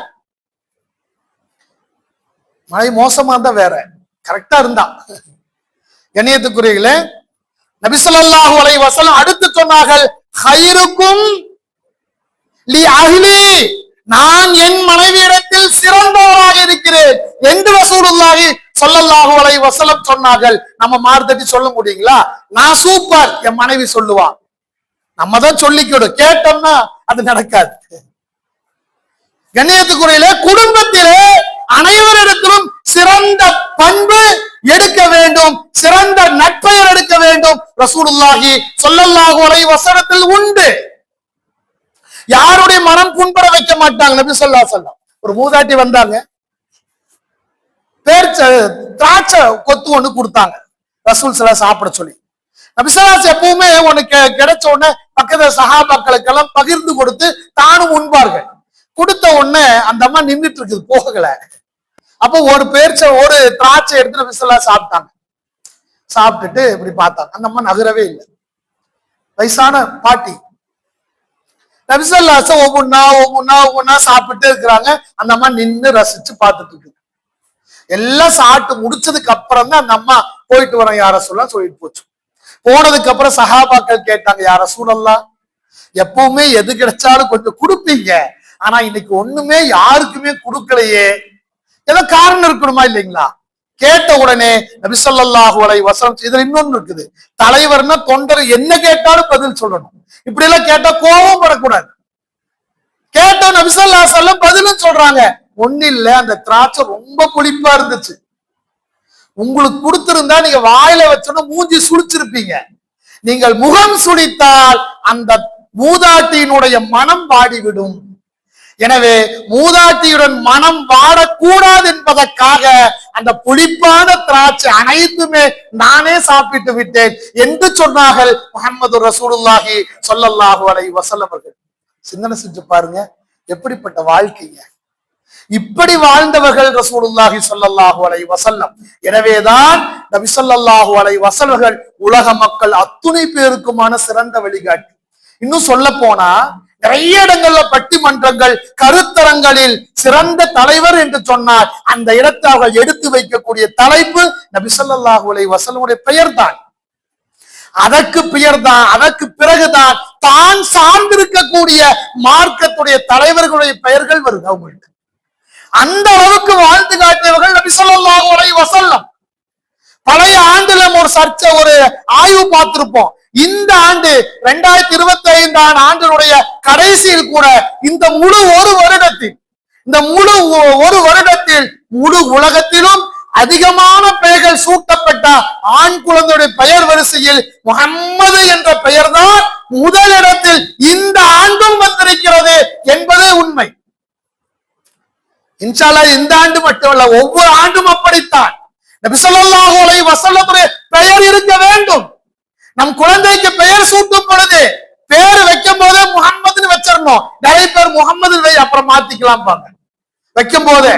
மனைவி மோசமா இருந்தா வேற, கரெக்டா இருந்தா. கண்ணியத்துக்குரியவர்களே, நபி ஸல்லல்லாஹு அலைஹி வஸல்லம் அடுத்து சொன்னார்கள், கைருக்கும் லி அஹ்லி, நான் என் மனைவியிடத்தில் சிறந்தவராக இருக்கிறேன் என்று ரசூலுல்லாஹி ஸல்லல்லாஹு அலைஹி வஸல்லம் சொன்னார்கள். நம்ம மார்த்தட்டி சொல்ல முடியுங்களா? நான் சூப்பர், என் மனைவி சொல்லுவா. நம்ம தான் சொல்லிக்கணும், கேட்டோம்னா அது நடக்காது. கண்ணியத்துக்குரிய குடும்பத்திலே அனைவரிடத்திலும் சிறந்த பண்பு எடுக்க வேண்டும், சிறந்த நட்பெயர் எடுக்க வேண்டும். ரசூலுல்லாஹி ஸல்லல்லாஹு அலைஹி வஸல்லத்தில் உண்டு. யாருடைய மனம் புண்பட வைக்க மாட்டாங்க. நபி ஸல்லல்லாஹு அலைஹி வஸல்லம் ஒரு மூதாட்டி வந்தாங்க, திராட்சை கொத்து ஒண்ணு கொடுத்தாங்க ரசூல் ஸல்லல்லாஹு சாப்பிட சொல்லி. நபி ஸல்லல்லாஹு அலைஹி எப்பவுமே உனக்கு கிடைச்ச உடனே பக்கத்துல சஹாபாக்களுக்கெல்லாம் பகிர்ந்து கொடுத்து தானும் உண்பார்கள். கொடுத்த உடனே அந்த அம்மா நின்றுட்டு இருக்குது, போகல. அப்போ ஒரு திராட்சை எடுத்து நபி ஸல்லல்லாஹு அலைஹி சாப்பிட்டாங்க. சாப்பிட்டுட்டு இப்படி பார்த்தாங்க, அந்த அம்மா நகரவே இல்லை. வயசான பாட்டி. நபி ஸல்லல்லாஹு அலைஹி ஒவ்வொன்னா சாப்பிட்டு இருக்கிறாங்க. அந்த அம்மா நின்று ரசிச்சு பார்த்துட்டு இருக்கு. எல்லாம் சாப்பிட்டு முடிச்சதுக்கு அப்புறம் தான் அந்த அம்மா போயிட்டு வரேன் யார சொல்லலாம் சொல்லிட்டு போச்சு. போனதுக்கு அப்புறம் சஹாபாக்கள் கேட்டாங்க, யார சூழல்லாம் எப்பவுமே எது கிடைச்சாலும் கொஞ்சம் கொடுப்பீங்க, ஆனா இன்னைக்கு ஒண்ணுமே யாருக்குமே கொடுக்கலையே, ஏதோ காரணம் இருக்கணுமா இல்லைங்களா? கேட்ட உடனே நபி ஸல்லல்லாஹு அலைஹி வஸல்லம், இதுல இன்னொன்னு இருக்குது, தலைவர்னா தொண்டர் என்ன கேட்டாலும் பதில் சொல்லணும். இப்படி எல்லாம் கேட்டா கோபம் படக்கூடாது. கேட்ட நபி ஸல்லல்லாஹு அலைஹி வஸல்லம் பதிலும் சொல்றாங்க, ஒண்ணு இல்ல, அந்த திராட்சை ரொம்ப புளிப்பா இருந்துச்சு, உங்களுக்கு கொடுத்திருந்தா நீங்க வாயில வச்சோன்னா மூஞ்சி சுழிச்சிருப்பீங்க, நீங்கள் முகம் சுழித்தால் அந்த மூதாட்டியினுடைய மனம் வாடிவிடும். எனவே மூதாட்டியுடன் மனம் வாடக்கூடாது என்பதற்காக அந்த புளிப்பான திராட்சை அனைத்துமே நானே சாப்பிட்டு விட்டேன் என்று சொன்னார்கள் முஹம்மது ரசூலுல்லாஹி ஸல்லல்லாஹு அலைஹி வஸல்லம் அவர்கள். சிந்தனை செஞ்சு பாருங்க, எப்படிப்பட்ட வாழ்க்கைங்க. இப்படி வாழ்ந்தவர்கள் ரசூலுல்லாஹி ஸல்லல்லாஹு அலைஹி வஸல்லம். எனவேதான் நபி ஸல்லல்லாஹு அலைஹி வஸல்லம் உலக மக்கள் அத்துணை பேருக்குமான சிறந்த வழிகாட்டி. இன்னும் சொல்ல போனா நிறைய இடங்கள்ல பட்டிமன்றங்கள், கருத்தரங்களில் சிறந்த தலைவர் என்று சொன்னார், அந்த இடத்தை அவர்கள் எடுத்து வைக்கக்கூடிய தலைப்பு நபி ஸல்லல்லாஹு அலைஹி வஸல்லமுடைய பெயர் தான். அதற்கு பிறகுதான் தான் சார்ந்திருக்கக்கூடிய மார்க்கத்துடைய தலைவர்களுடைய பெயர்கள் வருது அவங்களுக்கு. அந்த அளவுக்கு வாழ்ந்து காட்டியவர்கள் நபி ஸல்லல்லாஹு அலைஹி வஸல்லம். பழைய ஆண்டுல ஒரு ஆய்வு பார்த்திருப்போம். இந்த ஆண்டு 2025 ஆண்டினுடைய கடைசியில் கூட இந்த முழு ஒரு வருடத்தில் முழு உலகத்திலும் அதிகமான பெயர்கள் சூட்டப்பட்ட ஆண் குழந்தையுடைய பெயர் வரிசையில் முஹம்மது என்ற பெயர் தான் முதலிடத்தில் இந்த ஆண்டும் வந்திருக்கிறது என்பதே உண்மை. இன்ஷா அல்லாஹ் இந்த ஆண்டு மட்டுமல்ல, ஒவ்வொரு ஆண்டும் அப்படித்தான். நபி ஸல்லல்லாஹு அலைஹி வஸல்லம் பெயர் இருக்க வேண்டும். நம் குழந்தைக்கு பெயர் சூட்டும் பொழுது பேர் வைக்கும் போதே முஹம்மதுன்னு வச்சிடணும். நிறைய பேர் முகம்மது வை அப்புறம் மாத்திக்கலாம் பாங்க, வைக்கும் போதே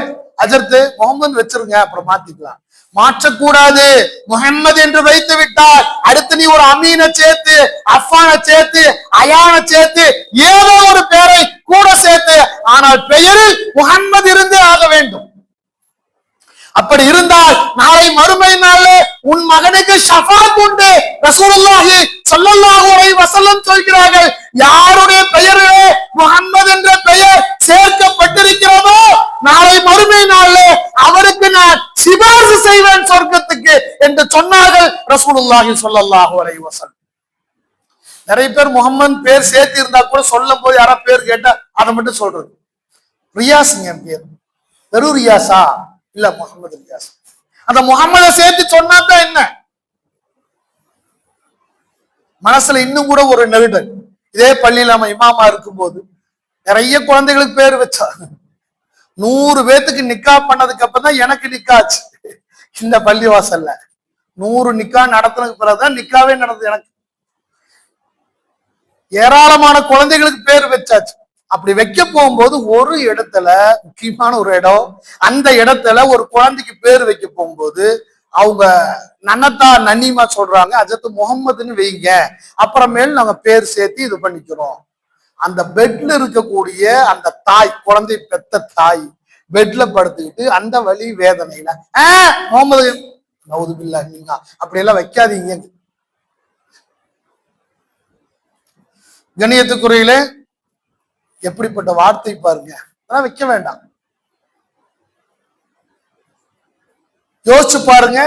அஜர்த்து முகமது வச்சிருங்க அப்புறம் மாத்திக்கலாம். மாற்றக்கூடாது. முஹம்மது என்று வைத்து விட்டால் அடுத்து நீ ஒரு அமீனை சேர்த்து, அஃபானை சேர்த்து, அயானை சேர்த்து, ஏதோ ஒரு பெயரை கூட சேர்த்து, ஆனால் பெயரில் முஹம்மது இருந்தே ஆக வேண்டும். அப்படி இருந்தால் நாளை மறுமை நாளே உன் மகனுக்கு ஷஃபாத் உண்டு. ரசூலுல்லாஹி ஸல்லல்லாஹு அலைஹி வஸல்லம் சொல்கிறார்கள், யாருடைய பெயரிலே முஹம்மது என்ற பெயர் சேர்க்கப்பட்டிருக்கிறதோ நாளை மறுமை நாளே அவருக்கு நான் சிபாரிசு செய்வேன் சொர்க்கத்துக்கு என்று சொன்னார்கள் ரசூலுல்லாஹி ஸல்லல்லாஹு அலைஹி வஸல்லம். நிறைய பேர் முஹம்மது பேர் சேர்த்து இருந்தா கூட சொல்லும் போது யாரா பேர் கேட்டா அதை மட்டும் சொல்றது, ரியாஸ்ங்க என் பேர், வெறும் ரியாஸா? இல்ல, முகமது ரியாஸ். அந்த முகம்மதை சேர்த்து சொன்னாதான் என்ன, மனசுல இன்னும் கூட ஒரு நெருடல். இதே பள்ளியில நம்ம இமாமா இருக்கும்போது நிறைய குழந்தைகளுக்கு பேர் வச்சா, 100 பேத்துக்கு நிக்கா பண்ணதுக்கு அப்புறம் எனக்கு நிக்காச்சு. இந்த பள்ளி வாசல்ல 100 நிக்கா நடத்தினதுக்கு பிறகுதான் நிக்காவே நடந்தது. எனக்கு ஏராளமான குழந்தைகளுக்கு பேர் வச்சாச்சு. அப்படி வைக்க போகும்போது ஒரு இடத்துல, முக்கியமான ஒரு இடம், அந்த இடத்துல ஒரு குழந்தைக்கு பேர் வைக்க போகும்போது அவங்க நன்னத்தா நன்னிமா சொல்றாங்க, அஜத்து முகம்மதுன்னு வைங்க, அப்புறமேல் நாங்க பேர் சேர்த்து இது பண்ணிக்கிறோம். அந்த பெட்ல இருக்கக்கூடிய அந்த தாய், குழந்தை பெத்த தாய் பெட்ல படுத்துக்கிட்டு அந்த வலி வேதனையில முகமது நவுதுபில்லா நீங்க அப்படியெல்லாம் வைக்காதீங்க. கண்ணியத்துக்குறையில எப்படிப்பட்ட வார்த்தை பாருங்க, அதெல்லாம் வைக்க வேண்டாம். யோசிச்சு பாருங்க,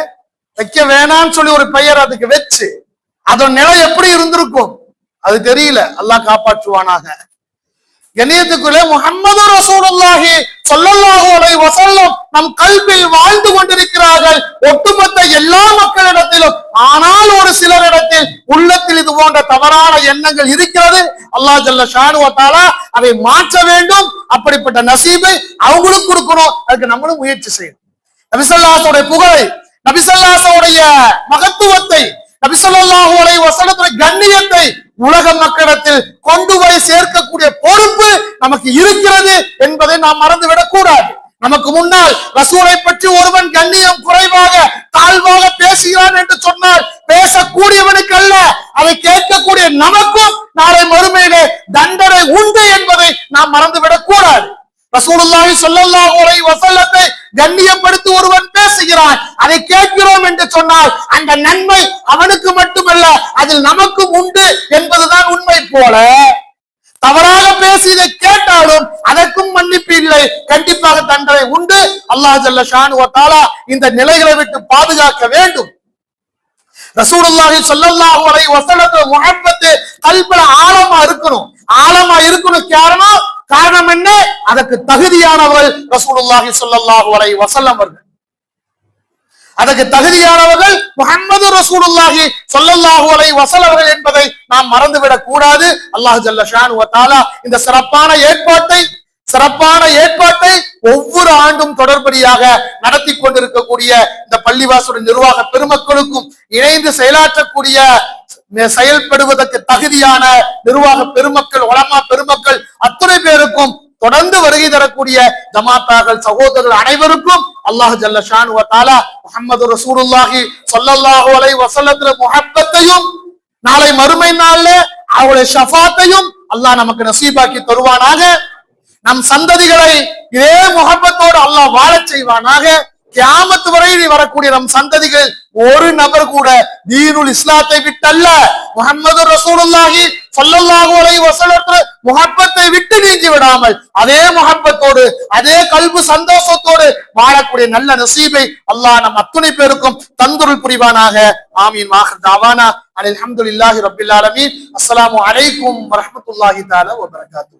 வைக்க வேணாம்னு சொல்லி ஒரு பெயர் அதுக்கு வச்சு அதோட நிலை எப்படி இருந்திருக்கும் அது தெரியல. அல்லாஹ் காப்பாற்றுவானாக. கண்ணியத்துக்குள்ளே முஹம்மது ரசூலுல்லாஹி ஸல்லல்லாஹு அலைஹி வஸல்லம் நம் கல்பில் வாழ்ந்து கொண்டிருக்கிறார்கள், ஒட்டுமொத்த எல்லா மக்களிடத்திலும். ஆனால் ஒரு சிலரிடத்தில் உள்ளத்தில் இது போன்ற தவறான எண்ணங்கள் இருக்கிறது. அல்லாஹ் ஜல்ல ஷானு வ தஆலா அதை மாற்ற வேண்டும். அப்படிப்பட்ட நசீபை அவங்களுக்கு கொடுக்கணும். அதுக்கு நம்மளும் முயற்சி செய்யணும். நபி ஸல்லல்லாஹு அலைஹி புகழை, நபி ஸல்லல்லாஹு அலைஹி மகத்துவத்தை, நபி ஸல்லல்லாஹு அலைஹி வஸல்லத்துடைய கண்ணியத்தை உலக மக்களிடத்தில் கொண்டு போய் சேர்க்கக்கூடிய பொறுப்பு நமக்கு இருக்கிறது என்பதை நாம் மறந்துவிடக் கூடாது. நமக்கு முன்னால் ரசூலை பற்றி ஒருவன் கண்ணியம் குறைவாக தாழ்வாக பேசுகிறான் என்று சொன்னால் பேசக்கூடியவனுக்கு அல்ல, அதை கேட்கக்கூடிய நமக்கும் நாளை மறுமையிலே தண்டனை உண்டு என்பதை நாம் மறந்துவிடக் கூடாது. ரசூலுல்லாஹி ஸல்லல்லாஹு அலைஹி வஸல்லத்தை கண்ணியப்படுத்தி ஒருவன் பேசுகிறான், அதை கேட்கிறோம் என்று சொன்னால் அந்த நன்மை அவனுக்கு மட்டுமல்ல, அதில் நமக்கும் உண்டு என்பதுதான் உண்மை. போல தவறாக பேசி இதை கேட்டாலும் அதற்கும் மன்னிப்பு இல்லை. கண்டிப்பாக தண்டனை உண்டு. அல்லாஹ் ஜல்ல ஷானுஹு வ தஆலா இந்த நிலைகளை விட்டு பாதுகாக்க வேண்டும். ரசூலுல்லாஹி ஸல்லல்லாஹு அலைஹி வஸல்லம் முஹப்பத் கல்புல ஆழமா இருக்கணும். காரணம் என்ன? அதற்கு தகுதியானவர்கள் ரசூலுல்லாஹி ஸல்லல்லாஹு அலைஹி வஸல்லம் அவர்கள். அதற்கு தகுதியானவர்கள் முஹம்மது ரசூலுல்லாஹி ஸல்லல்லாஹு அலைஹி வஸல்லம் அவர்கள் என்பதை நாம் மறந்துவிடக் கூடாது. அல்லாஹ் ஜல்ல ஷானுஹு வ தஆலா இந்த சிறப்பான ஏற்பாட்டை ஒவ்வொரு ஆண்டும் தொடர்படியாக நடத்தி கொண்டிருக்கக்கூடிய இந்த பள்ளிவாசல் நிர்வாக பெருமக்களுக்கும் இணைந்து செயல்படுவதற்கு தகுதியான நிர்வாக பெருமக்கள், உலமா பெருமக்கள் அத்துணை பேருக்கும், தொடர்ந்து வருகை தரக்கூடிய ஜமாத்தார்கள் சகோதரர்கள் அனைவருக்கும் அல்லாஹ் ஜல்ல ஷானுஹு வ தஆலா முஹம்மது ரசூலுல்லாஹி ஸல்லல்லாஹு அலைஹி வஸல்லம் முஹப்பத்தையும் நாளை மறுமை நாள்ல அவருடைய ஷஃபாத்தையும் அல்லாஹ் நமக்கு நசீபாக்கி தருவானாக. நம் சந்ததிகளை இதே முஹப்பத்தோடு அல்லாஹ் வாழச் செய்வானாக. கியாமத் வரை வரக்கூடிய நம் சந்ததிகள் ஒரு நபர் கூட தீனுல் இஸ்லாத்தை விட்டல்ல, முஹம்மது ரசூலுல்லாஹி ஸல்லல்லாஹு அலைஹி வஸல்லம் முஹப்பத்தை விட்டு நீங்கி விடாமல் அதே முஹப்பத்தோடு அதே கல்பு சந்தோஷத்தோடு வாழக்கூடிய நல்ல நசீபை அல்லாஹ் நம் அத்துணை பேருக்கும் தந்தருள் புரிவானாக. ஆமீன். வாஹிர் தாவானா அல்ஹம்துலில்லாஹி ரப்பில் ஆலமீன். அஸ்ஸலாமு அலைக்கும் வரஹ்மத்துல்லாஹி தஆலா வ பரகாத்துஹு.